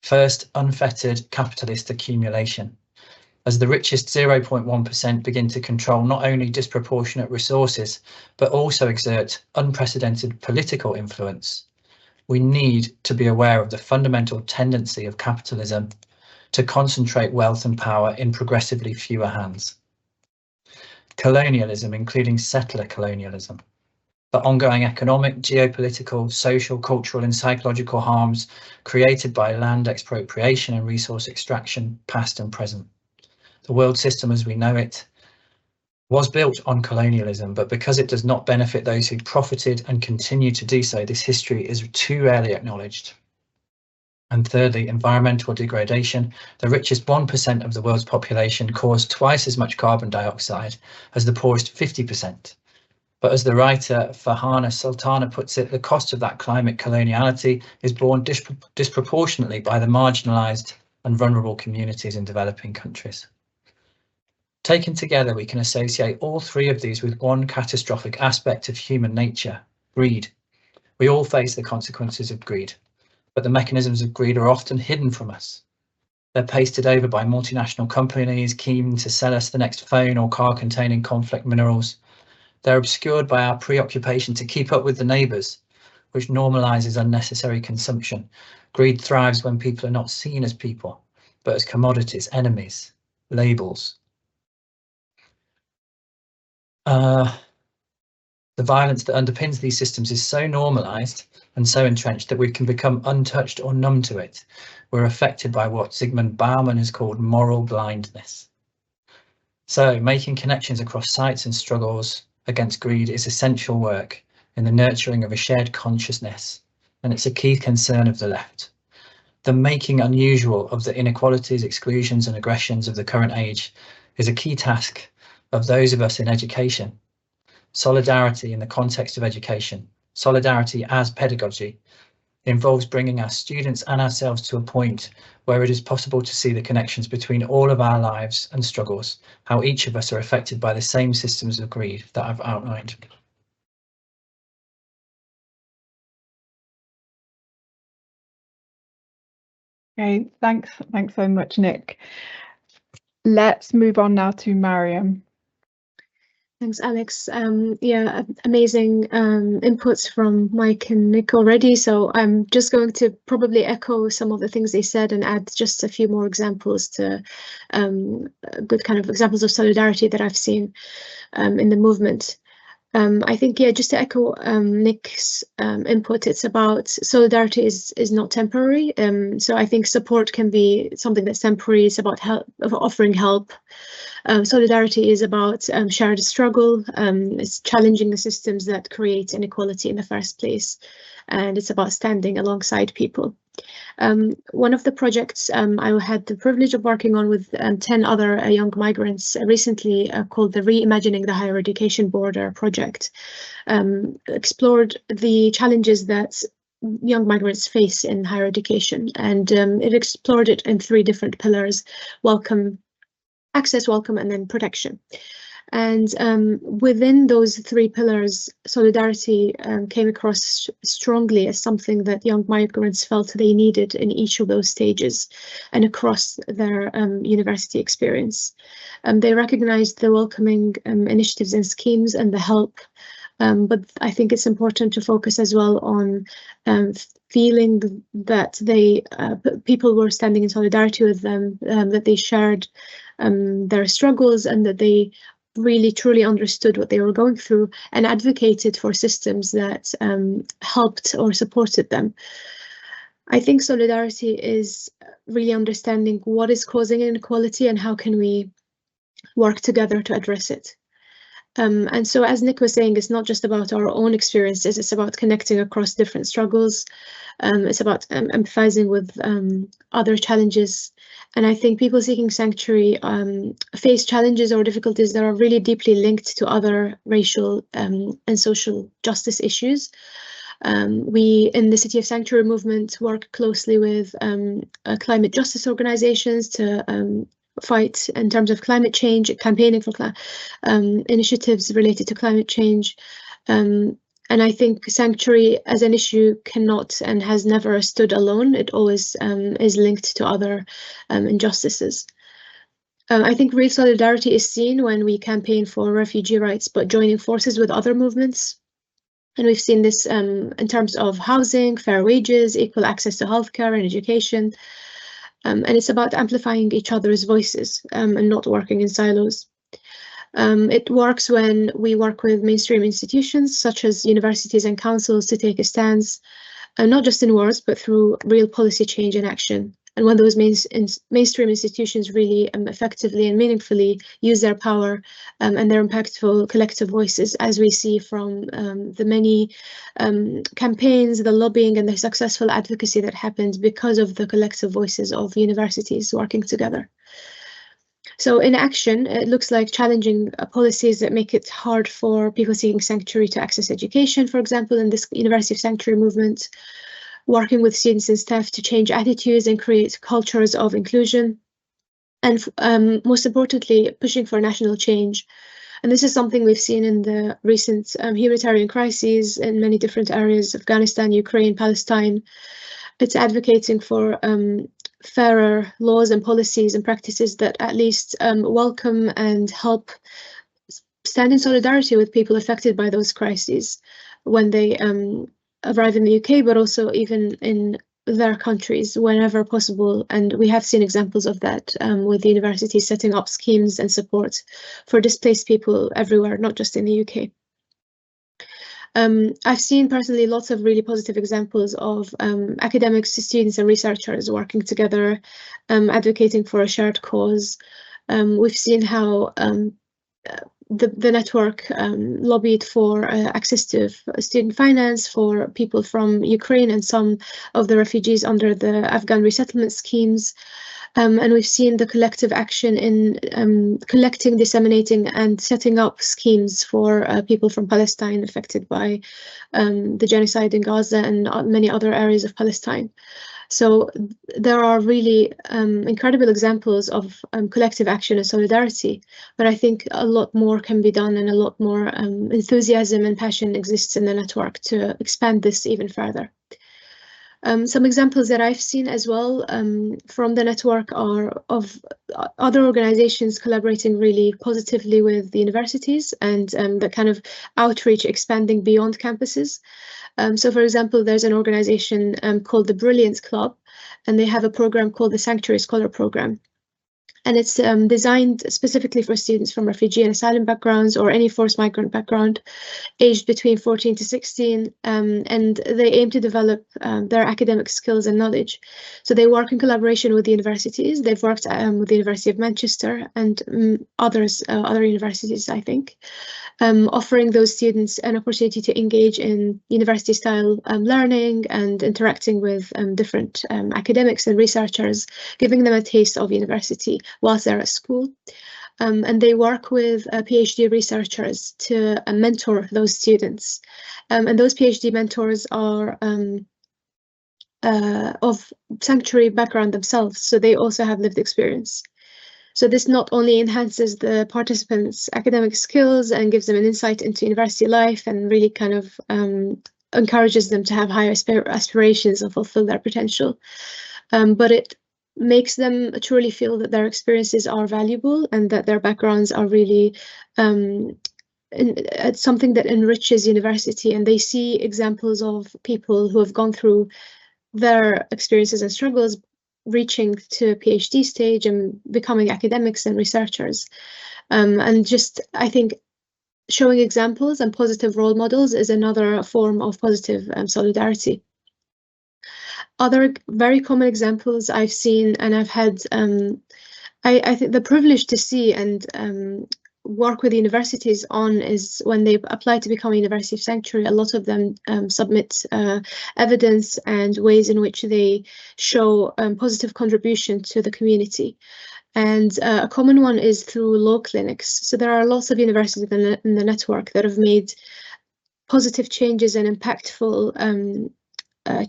First, unfettered capitalist accumulation. As the richest 0.1% begin to control not only disproportionate resources, but also exert unprecedented political influence, we need to be aware of the fundamental tendency of capitalism to concentrate wealth and power in progressively fewer hands. Colonialism, including settler colonialism. The ongoing economic, geopolitical, social, cultural and psychological harms created by land expropriation and resource extraction, past and present. The world system as we know it was built on colonialism, but because it does not benefit those who profited and continue to do so, this history is too rarely acknowledged. And thirdly, environmental degradation. The richest 1% of the world's population caused twice as much carbon dioxide as the poorest 50%. But as the writer Farhana Sultana puts it, the cost of that climate coloniality is borne disproportionately by the marginalised and vulnerable communities in developing countries. Taken together, we can associate all three of these with one catastrophic aspect of human nature: greed. We all face the consequences of greed, but the mechanisms of greed are often hidden from us. They're pasted over by multinational companies keen to sell us the next phone or car containing conflict minerals. They're obscured by our preoccupation to keep up with the neighbours, which normalises unnecessary consumption. Greed thrives when people are not seen as people, but as commodities, enemies, labels. The violence that underpins these systems is so normalised and so entrenched that we can become untouched or numb to it. We're affected by what Zygmunt Bauman has called moral blindness. So making connections across sites and struggles against greed is essential work in the nurturing of a shared consciousness, and it's a key concern of the left. The making unusual of the inequalities, exclusions and aggressions of the current age is a key task of those of us in education. Solidarity in the context of education, solidarity as pedagogy, involves bringing our students and ourselves to a point where it is possible to see the connections between all of our lives and struggles, how each of us are affected by the same systems of greed that I've outlined. Okay, thanks so much, Nick. Let's move on now to Maryam. Thanks, Aleks. Yeah, amazing inputs from Mike and Nick already. So I'm just going to probably echo some of the things they said and add just a few more examples to good kind of examples of solidarity that I've seen in the movement. I think, yeah, just to echo Nick's input, it's about solidarity is not temporary. So I think support can be something that's temporary. It's about help, offering help. Solidarity is about shared struggle. It's challenging the systems that create inequality in the first place. And it's about standing alongside people. One of the projects I had the privilege of working on with 10 other young migrants recently called the Reimagining the Higher Education Border project, explored the challenges that young migrants face in higher education, and it explored it in 3 different pillars: welcome, access, welcome, and then protection. And within those 3 pillars, solidarity came across strongly as something that young migrants felt they needed in each of those stages and across their university experience. They recognized the welcoming initiatives and schemes and the help, but I think it's important to focus as well on feeling that people were standing in solidarity with them, that they shared their struggles, and that they really truly understood what they were going through and advocated for systems that helped or supported them. I think solidarity is really understanding what is causing inequality and how can we work together to address it. And so, as Nick was saying, it's not just about our own experiences, it's about connecting across different struggles. It's about empathizing with other challenges. And I think people seeking sanctuary face challenges or difficulties that are really deeply linked to other racial and social justice issues. We, in the City of Sanctuary movement, work closely with climate justice organizations to fight in terms of climate change, campaigning for initiatives related to climate change. And I think sanctuary as an issue cannot and has never stood alone. It always is linked to other injustices. I think real solidarity is seen when we campaign for refugee rights, but joining forces with other movements. And we've seen this in terms of housing, fair wages, equal access to healthcare and education. And it's about amplifying each other's voices and not working in silos. It works when we work with mainstream institutions such as universities and councils to take a stance, not just in words, but through real policy change and action. And when those mainstream institutions really effectively and meaningfully use their power and their impactful collective voices, as we see from the many campaigns, the lobbying and the successful advocacy that happens because of the collective voices of universities working together. So in action, it looks like challenging policies that make it hard for people seeking sanctuary to access education, for example, in this University of Sanctuary movement, working with students and staff to change attitudes and create cultures of inclusion, and most importantly, pushing for national change. And this is something we've seen in the recent humanitarian crises in many different areas: Afghanistan, Ukraine, Palestine. It's advocating for fairer laws and policies and practices that at least welcome and help stand in solidarity with people affected by those crises when they arrive in the UK, but also even in their countries whenever possible. And we have seen examples of that with the university setting up schemes and support for displaced people everywhere, not just in the UK. I've seen personally lots of really positive examples of academics, students and researchers working together, advocating for a shared cause. We've seen how the network lobbied for access to student finance for people from Ukraine and some of the refugees under the Afghan resettlement schemes. And we've seen the collective action in collecting, disseminating and setting up schemes for people from Palestine affected by the genocide in Gaza and many other areas of Palestine. So there are really incredible examples of collective action and solidarity, but I think a lot more can be done and a lot more enthusiasm and passion exists in the network to expand this even further. Some examples that I've seen as well from the network are of other organizations collaborating really positively with the universities and the kind of outreach expanding beyond campuses. So for example, there's an organization called the Brilliant Club, and they have a program called the Sanctuary Scholar Program. And it's designed specifically for students from refugee and asylum backgrounds or any forced migrant background, aged between 14 to 16, and they aim to develop their academic skills and knowledge. So they work in collaboration with the universities. They've worked with the University of Manchester and other universities, I think, offering those students an opportunity to engage in university-style learning and interacting with different academics and researchers, giving them a taste of university whilst they're at school. And they work with PhD researchers to mentor those students. And those PhD mentors are of sanctuary background themselves, so they also have lived experience. So this not only enhances the participants' academic skills and gives them an insight into university life and really kind of encourages them to have higher aspirations and fulfill their potential, but it makes them truly feel that their experiences are valuable and that their backgrounds are really something that enriches university, and they see examples of people who have gone through their experiences and struggles reaching to PhD stage and becoming academics and researchers. And just, I think, showing examples and positive role models is another form of positive solidarity. Other very common examples I've seen and I've had, I think the privilege to see and work with universities on is when they apply to become a university of sanctuary. A lot of them submit evidence and ways in which they show positive contribution to the community. And a common one is through law clinics. So there are lots of universities in the network that have made positive changes and impactful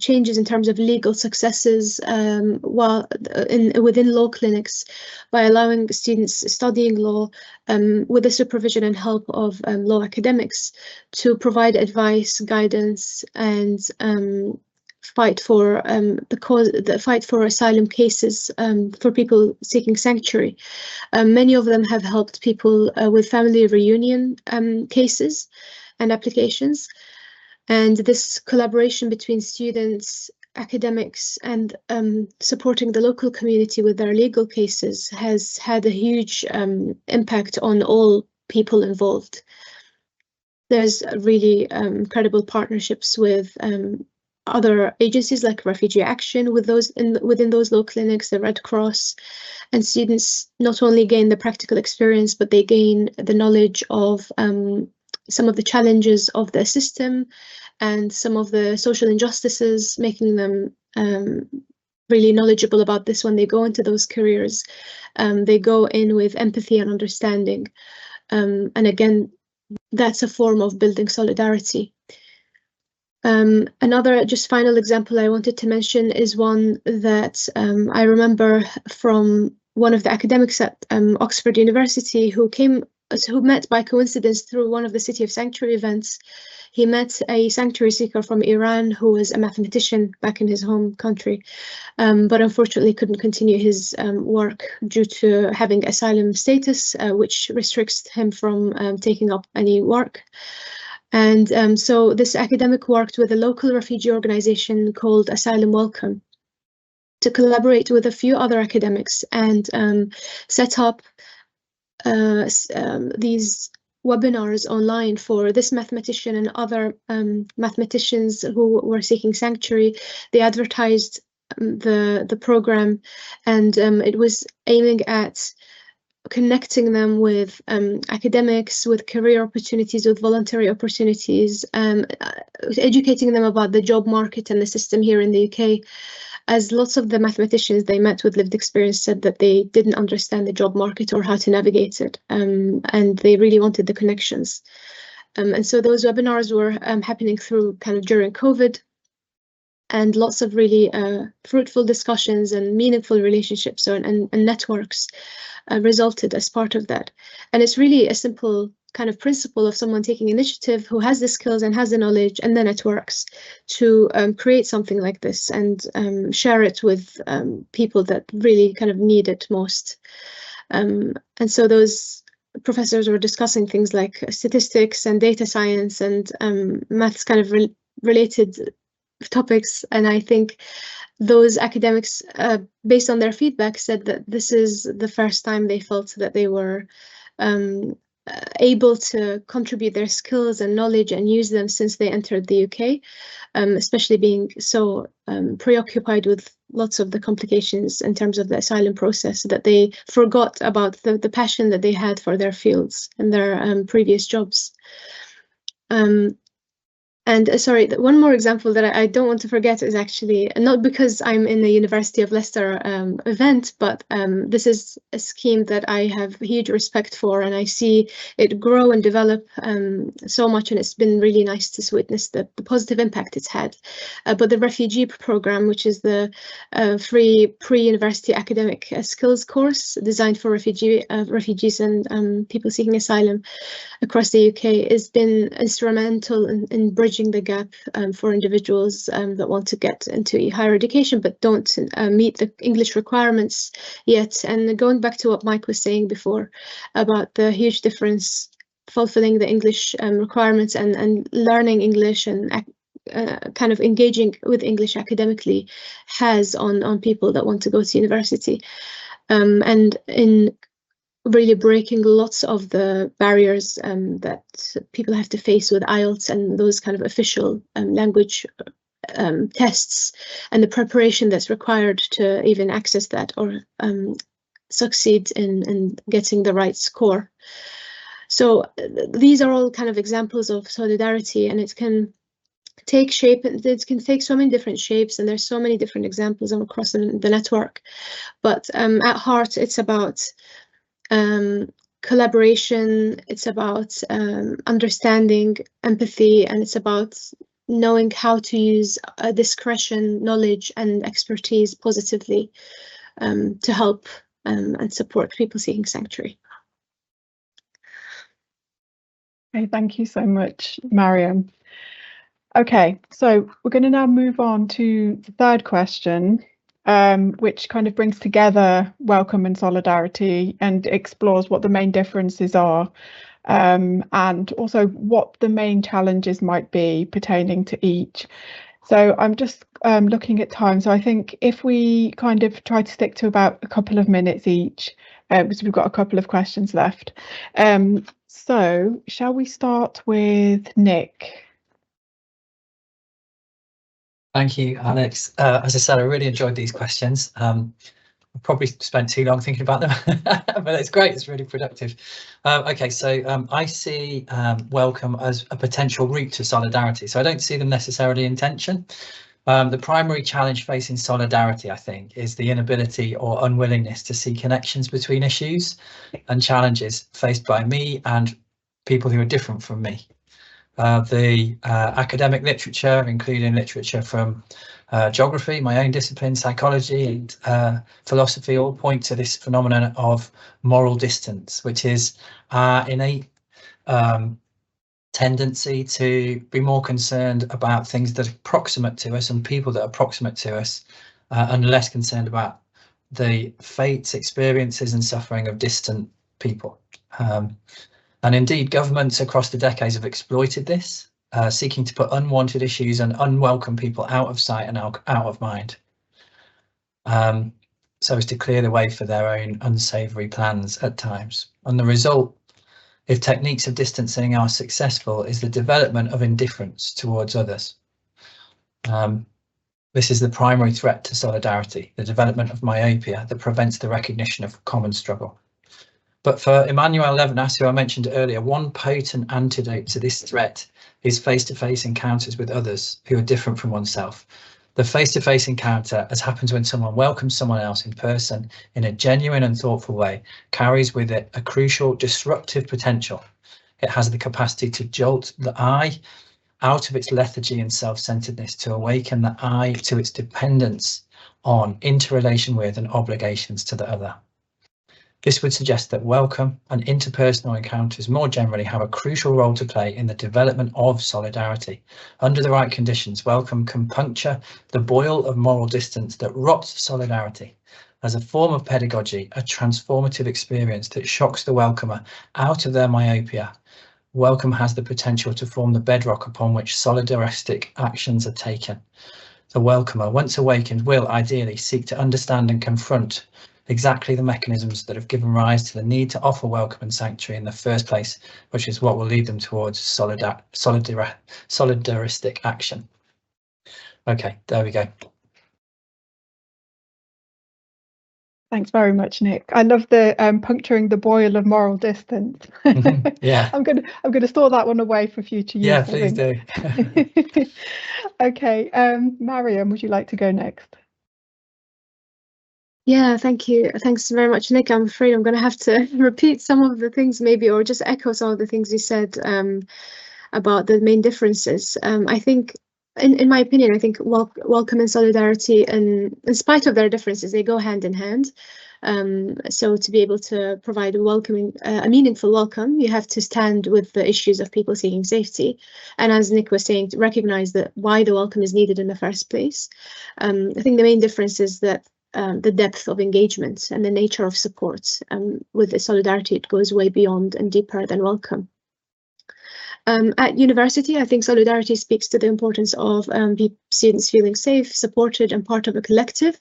changes in terms of legal successes within law clinics by allowing students studying law with the supervision and help of law academics to provide advice, guidance, and fight for the fight for asylum cases for people seeking sanctuary. Many of them have helped people with family reunion cases and applications. And this collaboration between students, academics, and supporting the local community with their legal cases has had a huge impact on all people involved. There's really incredible partnerships with other agencies like Refugee Action with those within those law clinics, the Red Cross, and students not only gain the practical experience, but they gain the knowledge of some of the challenges of the system and some of the social injustices, making them really knowledgeable about this when they go into those careers. They go in with empathy and understanding. And again, that's a form of building solidarity. Another just final example I wanted to mention is one that I remember from one of the academics at Oxford University who met by coincidence through one of the City of Sanctuary events. He met a sanctuary seeker from Iran who was a mathematician back in his home country, but unfortunately couldn't continue his work due to having asylum status, which restricts him from taking up any work. And so this academic worked with a local refugee organization called Asylum Welcome to collaborate with a few other academics and set up these webinars online for this mathematician and other mathematicians who were seeking sanctuary. They advertised the program, and it was aiming at connecting them with academics, with career opportunities, with voluntary opportunities, educating them about the job market and the system here in the UK. As lots of the mathematicians they met with lived experience said that they didn't understand the job market or how to navigate it, and they really wanted the connections. And so those webinars were happening through kind of during COVID, and lots of really fruitful discussions and meaningful relationships and networks resulted as part of that. And it's really a simple kind of principle of someone taking initiative who has the skills and has the knowledge and the networks to create something like this and share it with people that really kind of need it most. And so those professors were discussing things like statistics and data science and maths kind of related topics, and I think those academics, based on their feedback, said that this is the first time they felt that they were able to contribute their skills and knowledge and use them since they entered the UK, especially being so preoccupied with lots of the complications in terms of the asylum process, that they forgot about the passion that they had for their fields and their previous jobs. And sorry, one more example that I don't want to forget is actually not because I'm in the University of Leicester event, but this is a scheme that I have huge respect for, and I see it grow and develop so much, and it's been really nice to witness the positive impact it's had. But the refugee program, which is the free pre-university academic skills course designed for refugees and people seeking asylum across the UK, has been instrumental in bridging the gap for individuals that want to get into higher education but don't meet the English requirements yet. And going back to what Mike was saying before about the huge difference fulfilling the English requirements and learning English and kind of engaging with English academically has on people that want to go to university, and in really breaking lots of the barriers that people have to face with IELTS and those kind of official language tests, and the preparation that's required to even access that or succeed in getting the right score. So these are all kind of examples of solidarity, and it can take shape, it can take so many different shapes, and there's so many different examples across the network. But at heart, it's about collaboration, it's about understanding, empathy, and it's about knowing how to use discretion, knowledge, and expertise positively to help and support people seeking sanctuary. Okay, thank you so much, Maryam. Okay, so we're going to now move on to the third question, which kind of brings together welcome and solidarity and explores what the main differences are, and also what the main challenges might be pertaining to each. So I'm just looking at time. So I think if we kind of try to stick to about a couple of minutes each, because we've got a couple of questions left. So shall we start with Nick? Thank you, Aleks. As I said, I really enjoyed these questions. I probably spent too long thinking about them, but it's great. It's really productive. Okay, so I see welcome as a potential route to solidarity. So I don't see them necessarily in tension. The primary challenge facing solidarity, I think, is the inability or unwillingness to see connections between issues and challenges faced by me and people who are different from me. The academic literature, including literature from geography, my own discipline, psychology, and philosophy, all point to this phenomenon of moral distance, which is our innate tendency to be more concerned about things that are proximate to us and people that are proximate to us, and less concerned about the fates, experiences, and suffering of distant people. And indeed, governments across the decades have exploited this, seeking to put unwanted issues and unwelcome people out of sight and out of mind, so as to clear the way for their own unsavoury plans at times. And the result, if techniques of distancing are successful, is the development of indifference towards others. This is the primary threat to solidarity, the development of myopia that prevents the recognition of common struggle. But for Emmanuel Levinas, who I mentioned earlier, one potent antidote to this threat is face-to-face encounters with others who are different from oneself. The face-to-face encounter, as happens when someone welcomes someone else in person in a genuine and thoughtful way, carries with it a crucial disruptive potential. It has the capacity to jolt the I out of its lethargy and self-centeredness, to awaken the I to its dependence on, interrelation with, and obligations to the other. This would suggest that welcome and interpersonal encounters more generally have a crucial role to play in the development of solidarity. Under the right conditions, welcome can puncture the boil of moral distance that rots solidarity. As a form of pedagogy, a transformative experience that shocks the welcomer out of their myopia, welcome has the potential to form the bedrock upon which solidaristic actions are taken. The welcomer, once awakened, will ideally seek to understand and confront exactly the mechanisms that have given rise to the need to offer welcome and sanctuary in the first place, which is what will lead them towards solidaristic action. Okay, there we go. Thanks very much, Nick. I love the puncturing the boil of moral distance. Yeah. I'm gonna store that one away for future use. Yeah, please do. Okay, Maryam, would you like to go next? Yeah, thank you. Thanks very much, Nick. I'm afraid I'm going to have to repeat some of the things maybe, or just echo some of the things you said about the main differences. I think, in my opinion, I think welcome and solidarity, and in spite of their differences, they go hand in hand. So to be able to provide a meaningful welcome, you have to stand with the issues of people seeking safety. And as Nick was saying, to recognize that why the welcome is needed in the first place. I think the main difference is that the depth of engagement and the nature of support. With the solidarity, it goes way beyond and deeper than welcome. At university, I think solidarity speaks to the importance of students feeling safe, supported, and part of a collective,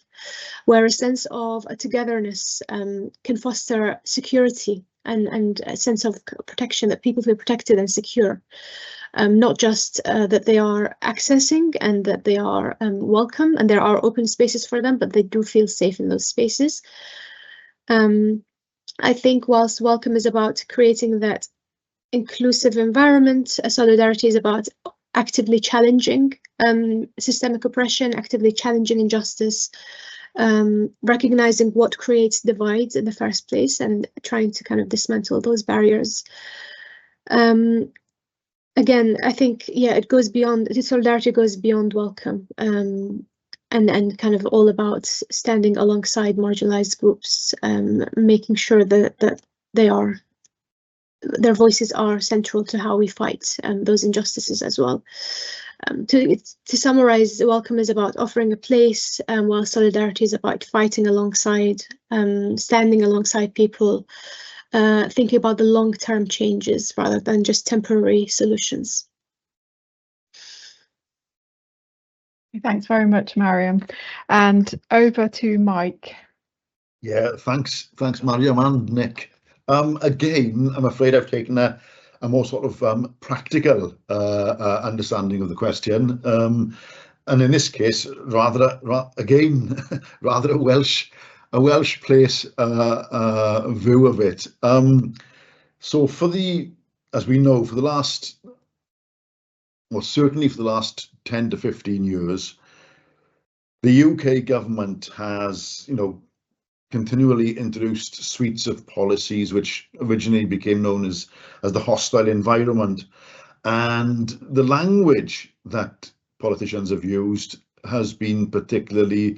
where a sense of togetherness can foster security and a sense of protection, that people feel protected and secure. Not just that they are accessing and that they are welcome and there are open spaces for them, but they do feel safe in those spaces. I think whilst welcome is about creating that inclusive environment, solidarity is about actively challenging systemic oppression, actively challenging injustice, recognizing what creates divides in the first place and trying to kind of dismantle those barriers. Again, I think, yeah, it goes beyond, solidarity goes beyond welcome, and kind of all about standing alongside marginalized groups, making sure that their voices are central to how we fight those injustices as well. To summarize, welcome is about offering a place, while solidarity is about fighting alongside, standing alongside people, thinking about the long-term changes rather than just temporary solutions. Thanks very much, Maryam. And over to Mike. Yeah, thanks, Maryam and Nick. Again, I'm afraid I've taken a more sort of practical understanding of the question, and in this case, rather a Welsh place view of it. So as we know, for the last, well, certainly for the last 10 to 15 years, the UK government has, continually introduced suites of policies which originally became known as the hostile environment, and the language that politicians have used has been particularly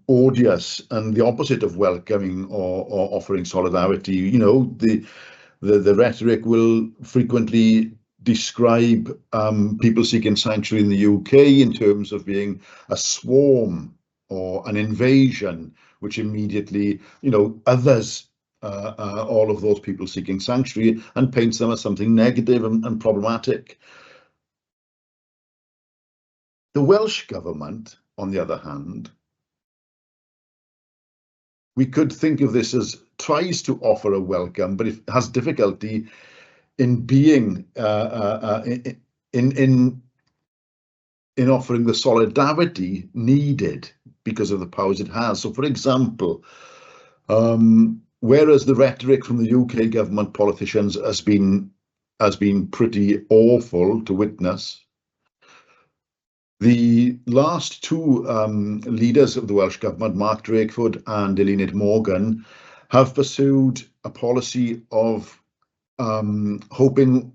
odious and the opposite of welcoming or offering solidarity. The rhetoric will frequently describe people seeking sanctuary in the UK in terms of being a swarm or an invasion, which immediately, others all of those people seeking sanctuary and paints them as something negative and problematic. The Welsh government, on the other hand, we could think of this as tries to offer a welcome, but it has difficulty in being in offering the solidarity needed because of the powers it has. So, for example, whereas the rhetoric from the UK government politicians has been pretty awful to witness, the last two leaders of the Welsh government, Mark Drakeford and Eluned Morgan, have pursued a policy of hoping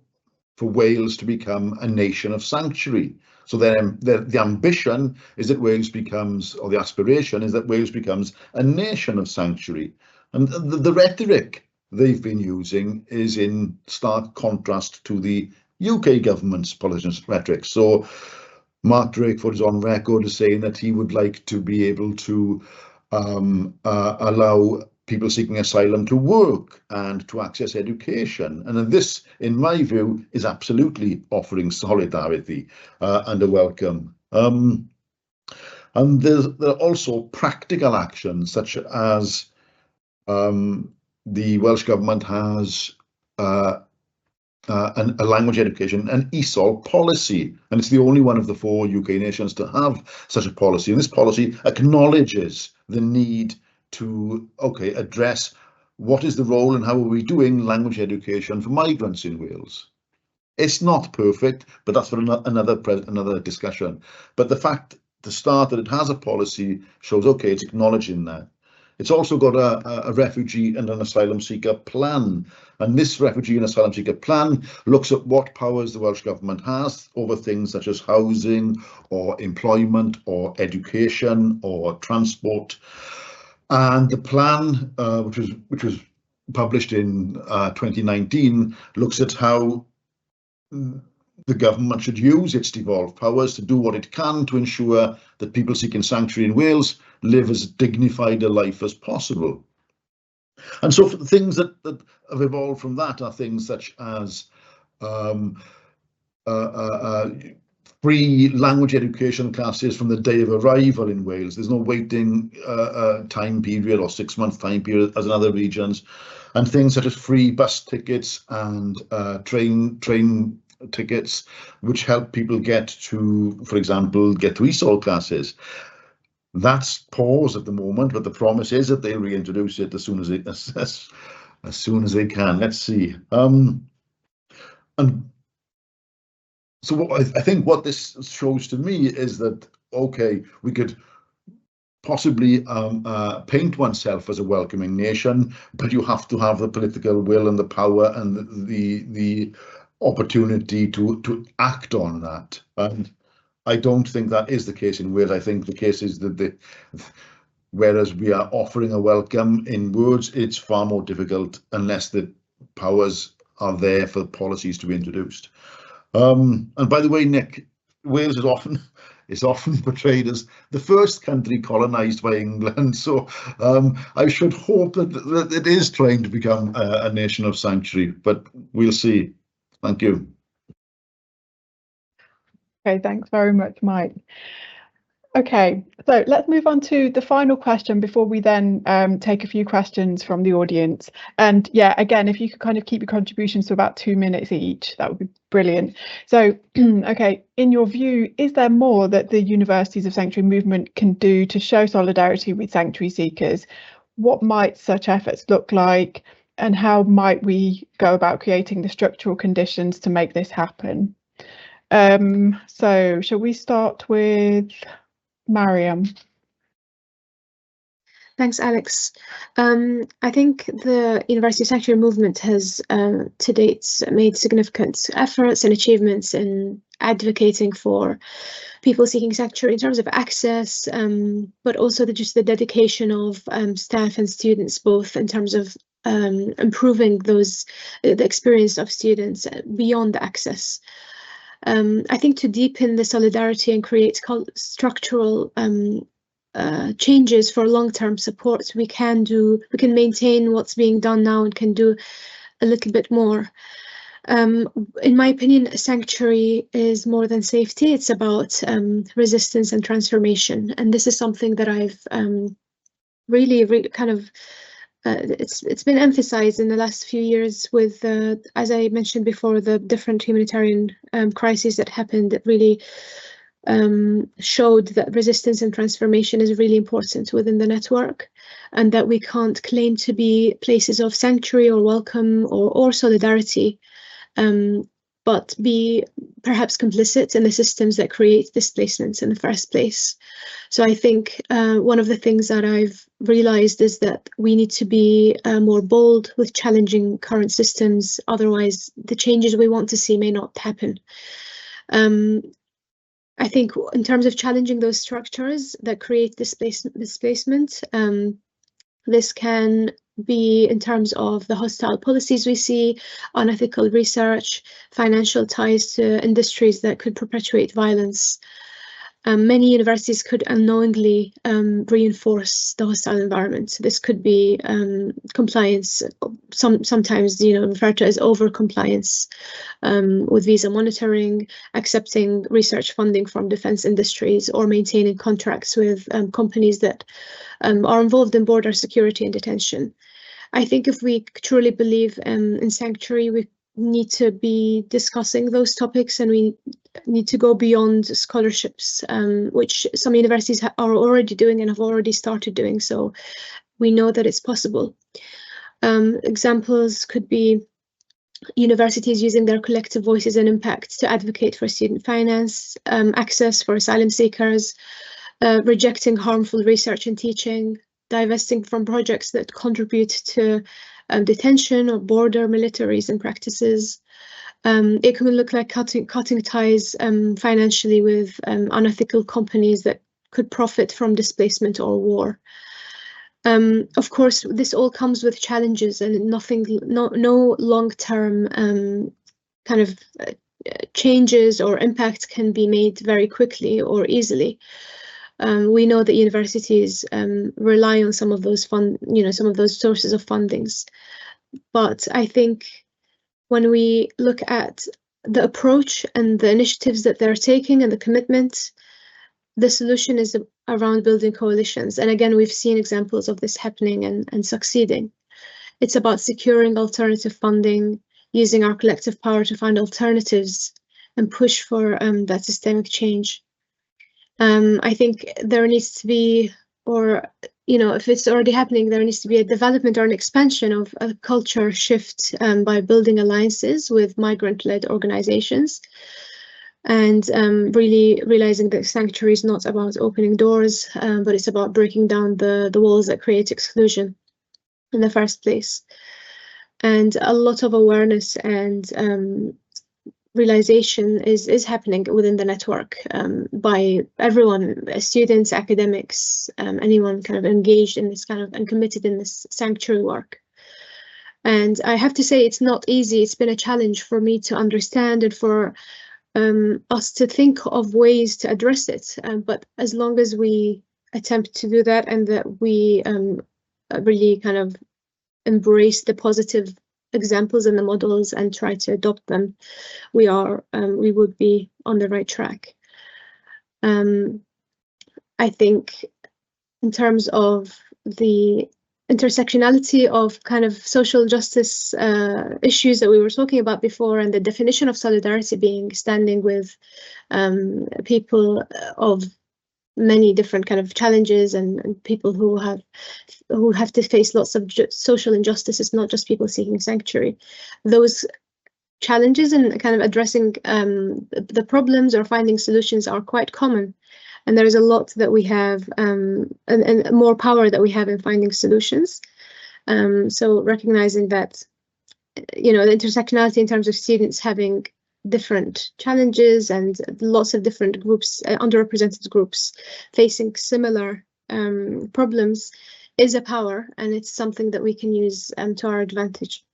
for Wales to become a nation of sanctuary. So the ambition is that Wales becomes, or the aspiration is that Wales becomes a nation of sanctuary. And the rhetoric they've been using is in stark contrast to the UK government's politicians' rhetoric. So Mark Drakeford is on record as saying that he would like to be able to allow people seeking asylum to work and to access education. And this, in my view, is absolutely offering solidarity and a welcome. And there are also practical actions, such as the Welsh Government has a language education and ESOL policy, and it's the only one of the 4 UK nations to have such a policy. And this policy acknowledges the need to address what is the role and how are we doing language education for migrants in Wales. It's not perfect, but that's for another discussion. But the fact to start that it has a policy shows it's acknowledging that. It's also got a refugee and an asylum seeker plan, and this refugee and asylum seeker plan looks at what powers the Welsh Government has over things such as housing or employment or education or transport. And the plan, which was published in 2019, looks at how the government should use its devolved powers to do what it can to ensure that people seeking sanctuary in Wales live as dignified a life as possible. And so the things that have evolved from that are things such as free language education classes from the day of arrival in Wales. There's no waiting time period or 6-month time period as in other regions, and things such as free bus tickets and train tickets, which help people get to, for example, get to ESOL classes. That's paused at the moment, but the promise is that they'll reintroduce it as soon as they can. Let's see. And so I think what this shows to me is that we could possibly paint oneself as a welcoming nation, but you have to have the political will and the power and the opportunity to act on that. And I don't think that is the case in Wales. I think the case is that whereas we are offering a welcome in words, it's far more difficult unless the powers are there for policies to be introduced. And by the way, Nick, Wales is often portrayed as the first country colonised by England. So I should hope that it is trying to become a nation of sanctuary, but we'll see. Thank you. Okay, thanks very much, Mike. Okay, so let's move on to the final question before we then take a few questions from the audience. And yeah, again, if you could kind of keep your contributions to about 2 minutes each, that would be brilliant. So, okay, in your view, is there more that the Universities of Sanctuary Movement can do to show solidarity with sanctuary seekers? What might such efforts look like, and how might we go about creating the structural conditions to make this happen? So shall we start with Maryam? Thanks, Aleks. I think the University of Sanctuary Movement has to date made significant efforts and achievements in advocating for people seeking sanctuary in terms of access, but also just the dedication of staff and students, both in terms of improving the experience of students beyond the access. I think to deepen the solidarity and create structural changes for long-term support, we can maintain what's being done now and can do a little bit more. In my opinion, sanctuary is more than safety. It's about resistance and transformation, and this is something that I've really kind of it's been emphasized in the last few years with, as I mentioned before, the different humanitarian crises that happened that really showed that resistance and transformation is really important within the network, and that we can't claim to be places of sanctuary or welcome or solidarity, but be perhaps complicit in the systems that create displacements in the first place. So I think one of the things that I've realized is that we need to be more bold with challenging current systems, otherwise the changes we want to see may not happen. I think in terms of challenging those structures that create displacement, this can be in terms of the hostile policies we see, unethical research, financial ties to industries that could perpetuate violence. Many universities could unknowingly reinforce the hostile environment. This could be compliance, sometimes referred to as over-compliance with visa monitoring, accepting research funding from defense industries, or maintaining contracts with companies that are involved in border security and detention. I think if we truly believe in sanctuary, we need to be discussing those topics, and we need to go beyond scholarships, which some universities are already doing and have already started doing. So we know that it's possible. Examples could be universities using their collective voices and impact to advocate for student finance, access for asylum seekers, rejecting harmful research and teaching, divesting from projects that contribute to detention or border militarism practices. It can look like cutting ties financially with unethical companies that could profit from displacement or war. Of course, this all comes with challenges, and no long-term kind of changes or impact can be made very quickly or easily. We know that universities rely on some of those some of those sources of fundings, but I think when we look at the approach and the initiatives that they're taking and the commitment, the solution is around building coalitions. And again, we've seen examples of this happening and succeeding. It's about securing alternative funding, using our collective power to find alternatives and push for that systemic change. I think there needs to be, or if it's already happening, there needs to be a development or an expansion of a culture shift by building alliances with migrant-led organizations, and really realizing that sanctuary is not about opening doors, but it's about breaking down the walls that create exclusion in the first place. And a lot of awareness and realization is happening within the network by everyone, students, academics, anyone kind of engaged in this kind of and committed in this sanctuary work. And I have to say, it's not easy. It's been a challenge for me to understand and for us to think of ways to address it. But as long as we attempt to do that, and that we really kind of embrace the positive examples and the models and try to adopt them, we would be on the right track. I think in terms of the intersectionality of kind of social justice issues that we were talking about before, and the definition of solidarity being standing with people of many different kind of challenges and people who have to face lots of social injustices, not just people seeking sanctuary. Those challenges and kind of addressing the problems or finding solutions are quite common, and there is a lot that we have and more power that we have in finding solutions. So recognizing that the intersectionality in terms of students having different challenges and lots of different groups, underrepresented groups facing similar problems, is a power, and it's something that we can use to our advantage.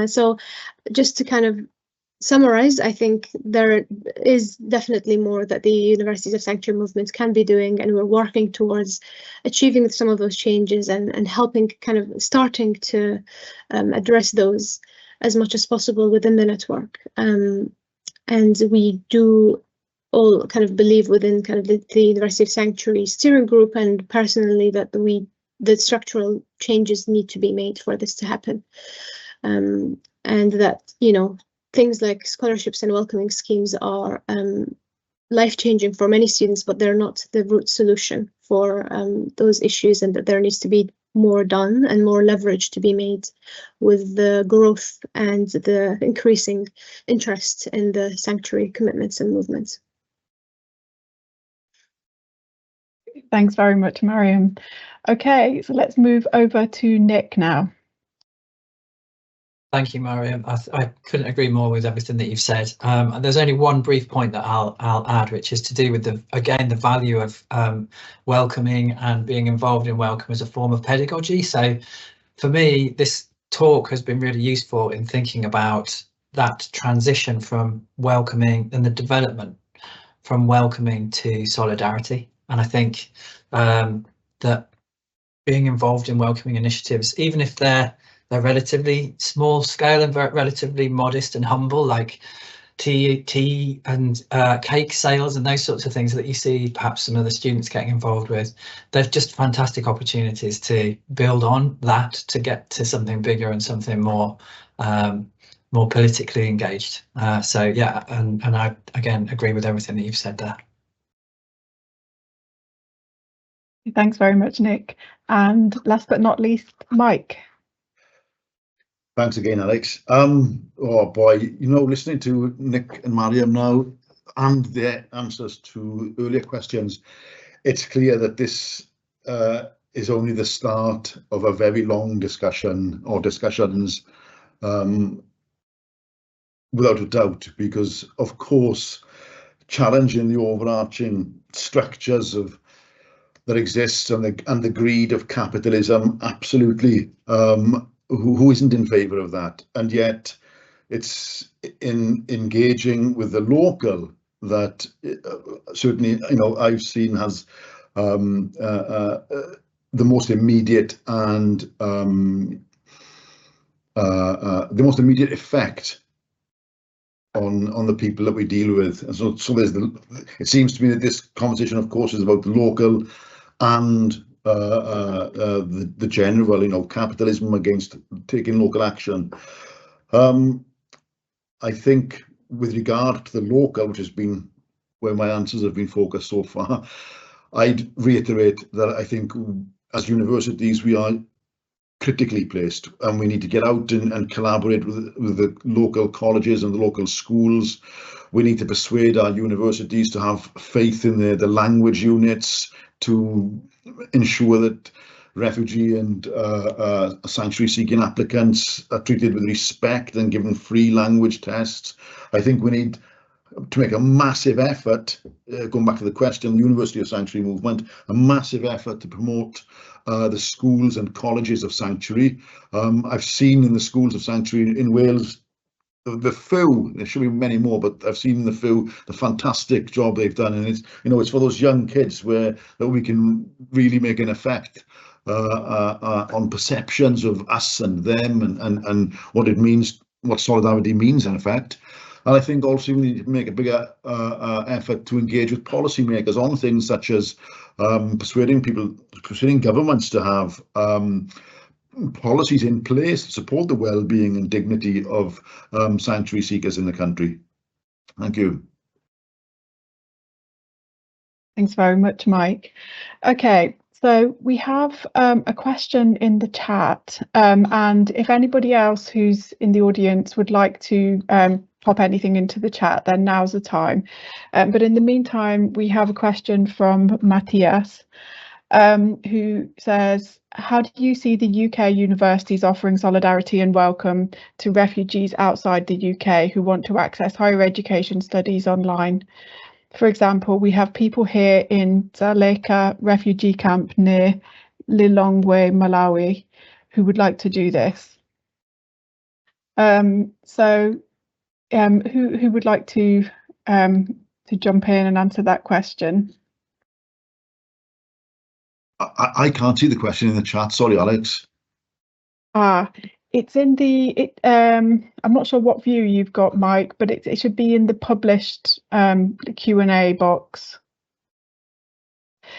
So just to kind of summarize, I think there is definitely more that the Universities of Sanctuary movement can be doing, and we're working towards achieving some of those changes and helping kind of starting to address those as much as possible within the network. And we do all kind of believe within kind of the University of Sanctuary steering group and personally that the structural changes need to be made for this to happen. And that, things like scholarships and welcoming schemes are life-changing for many students, but they're not the root solution for those issues, and that there needs to be more done and more leverage to be made with the growth and the increasing interest in the sanctuary commitments and movements. Thanks very much, Maryam. Okay, so let's move over to Nick now. Thank you, Maryam. I couldn't agree more with everything that you've said. And there's only one brief point that I'll add, which is to do with the value of welcoming and being involved in welcome as a form of pedagogy. So for me, this talk has been really useful in thinking about that transition from welcoming and the development from welcoming to solidarity. And I think that being involved in welcoming initiatives, even if they're relatively small scale and relatively modest and humble, like tea and cake sales and those sorts of things that you see perhaps some of the students getting involved with, they're just fantastic opportunities to build on that, to get to something bigger and something more more politically engaged. So yeah, and I again agree with everything that you've said there. Thanks very much, Nick. And last but not least, Mike. Thanks again, Aleks. Oh boy, you know, listening to Nick and Maryam now and their answers to earlier questions, it's clear that this is only the start of a very long discussion or discussions, without a doubt, because of course, challenging the overarching structures of that exists and the greed of capitalism, absolutely. Who isn't in favour of that? And yet, it's in engaging with the local that certainly, you know, I've seen has the most immediate and the most immediate effect on the people that we deal with. And so there's it seems to me that this conversation, of course, is about the local and the general, you know, capitalism against taking local action. I think with regard to the local, which has been where my answers have been focused so far, I'd reiterate that I think as universities we are critically placed, and we need to get out and collaborate with the local colleges and the local schools. We need to persuade our universities to have faith in the language units, to ensure that refugee and sanctuary-seeking applicants are treated with respect and given free language tests. I think we need to make a massive effort, going back to the question, the University of Sanctuary movement, a massive effort to promote the schools and colleges of sanctuary. I've seen in the schools of sanctuary in Wales, the few, there should be many more, but I've seen the few, the fantastic job they've done, and it's, you know, it's for those young kids that we can really make an effect on perceptions of us and them, and what it means, what solidarity means in effect. And I think also we need to make a bigger effort to engage with policymakers on things such as persuading governments to have policies in place to support the well-being and dignity of sanctuary seekers in the country. Thank you. Thanks very much, Mike. Okay, so we have a question in the chat, and if anybody else who's in the audience would like to pop anything into the chat, then now's the time. But in the meantime, we have a question from Matthias, who says, how do you see the UK universities offering solidarity and welcome to refugees outside the UK who want to access higher education studies online? For example, we have people here in Dzaleka refugee camp near Lilongwe, Malawi, who would like to do this. Who would like to jump in and answer that question? I can't see the question in the chat. Sorry, Aleks. It's in the I'm not sure what view you've got, Mike, but it should be in the published Q&A box.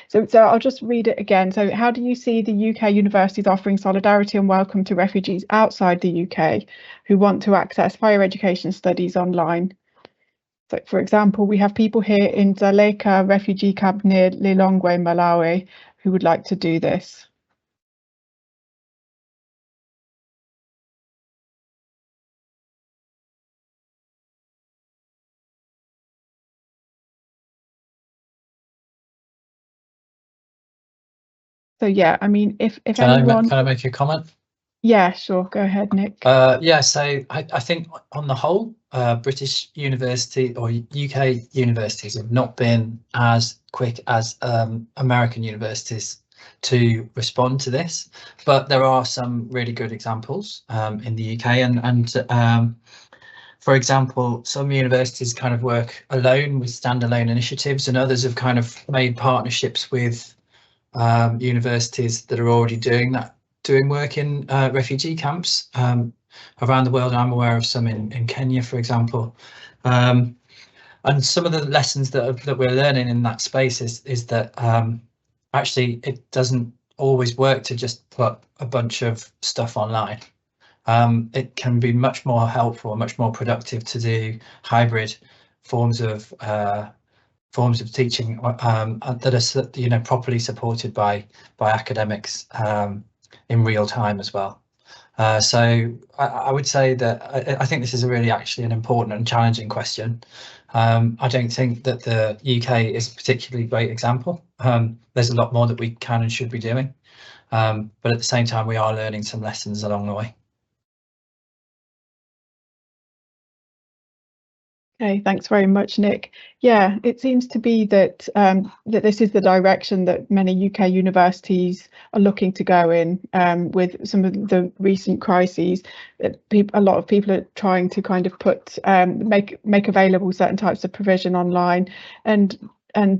So I'll just read it again. So how do you see the UK universities offering solidarity and welcome to refugees outside the UK who want to access higher education studies online? So, for example, we have people here in Dzaleka refugee camp near Lilongwe, Malawi, who would like to do this. So yeah, I mean, if anyone... Can I make a comment? Yeah, sure. Go ahead, Nick. Yeah, so I think on the whole, British university or UK universities have not been as quick as American universities to respond to this, but there are some really good examples in the UK, and For example, some universities kind of work alone with standalone initiatives, and others have kind of made partnerships with universities that are already doing work in refugee camps around the world. I'm aware of some in Kenya, for example. And some of the lessons that we're learning in that space is that actually it doesn't always work to just put a bunch of stuff online. It can be much more helpful, much more productive to do hybrid forms of teaching that are properly supported by academics in real time as well. So I would say that I think this is actually an important and challenging question. I don't think that the UK is a particularly great example. There's a lot more that we can and should be doing, but at the same time we are learning some lessons along the way. Okay, thanks very much, Nick. Yeah, it seems to be that that this is the direction that many UK universities are looking to go in with some of the recent crises. A lot of people are trying to kind of make available certain types of provision online, and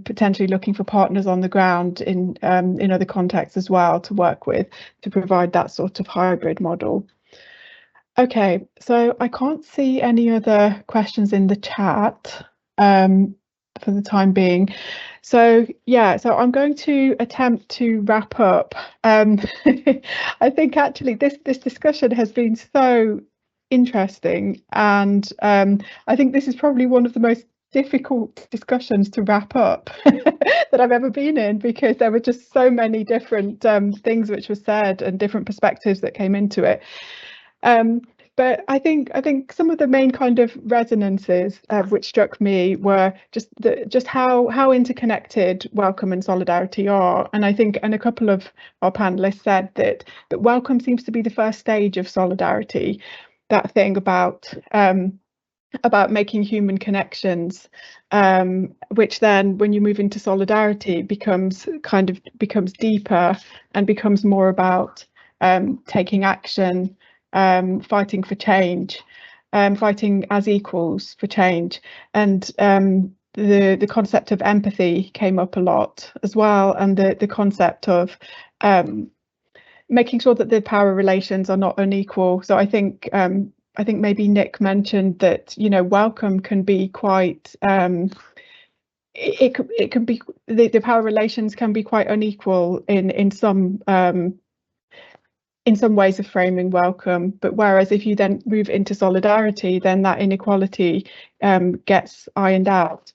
potentially looking for partners on the ground in other contexts as well to work with to provide that sort of hybrid model. Okay, so I can't see any other questions in the chat for the time being. So yeah, so I'm going to attempt to wrap up. I think actually this discussion has been so interesting, and I think this is probably one of the most difficult discussions to wrap up that I've ever been in, because there were just so many different things which were said and different perspectives that came into it. But I think some of the main kind of resonances which struck me were just how interconnected welcome and solidarity are, and I think a couple of our panelists said that welcome seems to be the first stage of solidarity. That thing about making human connections, which then when you move into solidarity becomes deeper and becomes more about taking action, fighting for change, fighting as equals for change. And the concept of empathy came up a lot as well, and the concept of making sure that the power relations are not unequal. So I think maybe Nick mentioned that, welcome can be quite it can be the power relations can be quite unequal in some ways of framing welcome, but whereas if you then move into solidarity, then that inequality gets ironed out.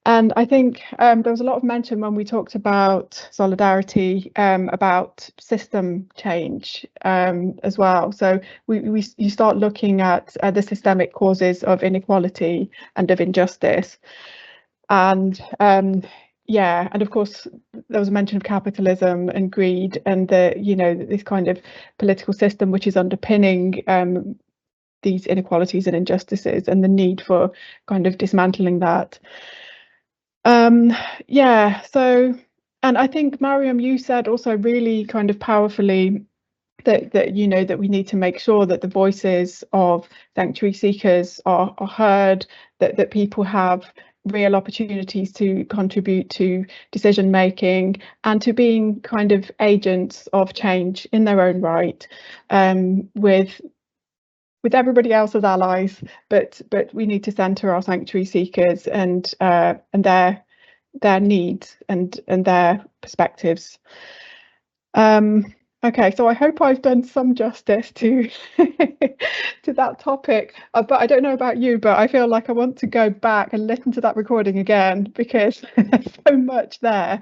And I think there was a lot of mention when we talked about solidarity about system change as well. So you start looking at the systemic causes of inequality and of injustice, and yeah, and of course there was a mention of capitalism and greed and this kind of political system which is underpinning these inequalities and injustices, and the need for kind of dismantling that. Yeah, so, and I think Maryam, you said also really kind of powerfully that we need to make sure that the voices of sanctuary seekers are heard, that people have real opportunities to contribute to decision making and to being kind of agents of change in their own right, with everybody else as allies, but we need to centre our sanctuary seekers and their needs and their perspectives. Okay, so I hope I've done some justice to to that topic, but I don't know about you, but I feel like I want to go back and listen to that recording again, because there's so much there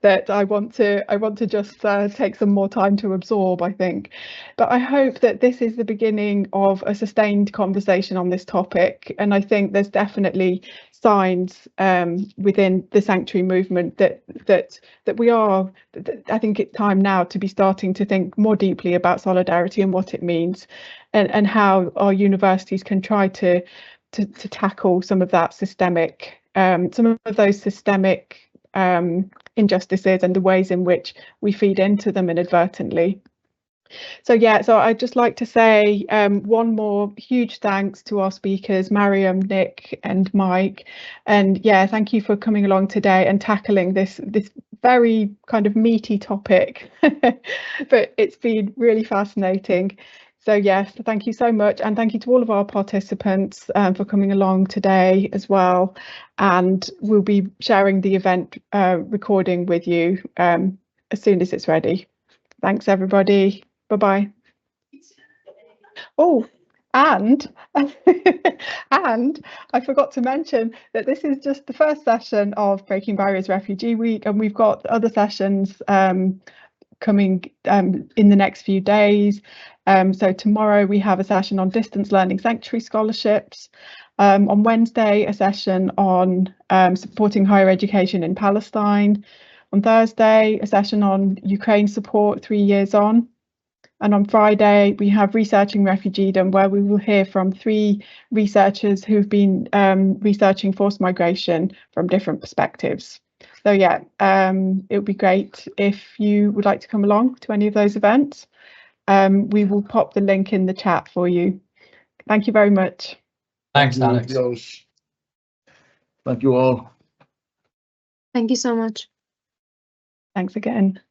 that I want to just take some more time to absorb, I think. But I hope that this is the beginning of a sustained conversation on this topic, and I think there's definitely signs within the sanctuary movement that we are. I think it's time now to be starting to think more deeply about solidarity and what it means, and how our universities can try to tackle some of that systemic, some of those systemic injustices and the ways in which we feed into them inadvertently. So yeah, so I'd just like to say one more huge thanks to our speakers, Maryam, Nick and Mike. And yeah, thank you for coming along today and tackling this very kind of meaty topic. But it's been really fascinating. So yes, thank you so much. And thank you to all of our participants for coming along today as well. And we'll be sharing the event recording with you as soon as it's ready. Thanks, everybody. Bye-bye. Oh, and and I forgot to mention that this is just the first session of Breaking Barriers Refugee Week, and we've got other sessions coming in the next few days. So tomorrow we have a session on distance learning sanctuary scholarships. On Wednesday, a session on supporting higher education in Palestine. On Thursday, a session on Ukraine support 3 years on. And on Friday, we have Researching Refugeedom, where we will hear from 3 researchers who've been researching forced migration from different perspectives. So yeah, it would be great if you would like to come along to any of those events. We will pop the link in the chat for you. Thank you very much. Thanks, Aleks. Thank you all. Thank you so much. Thanks again.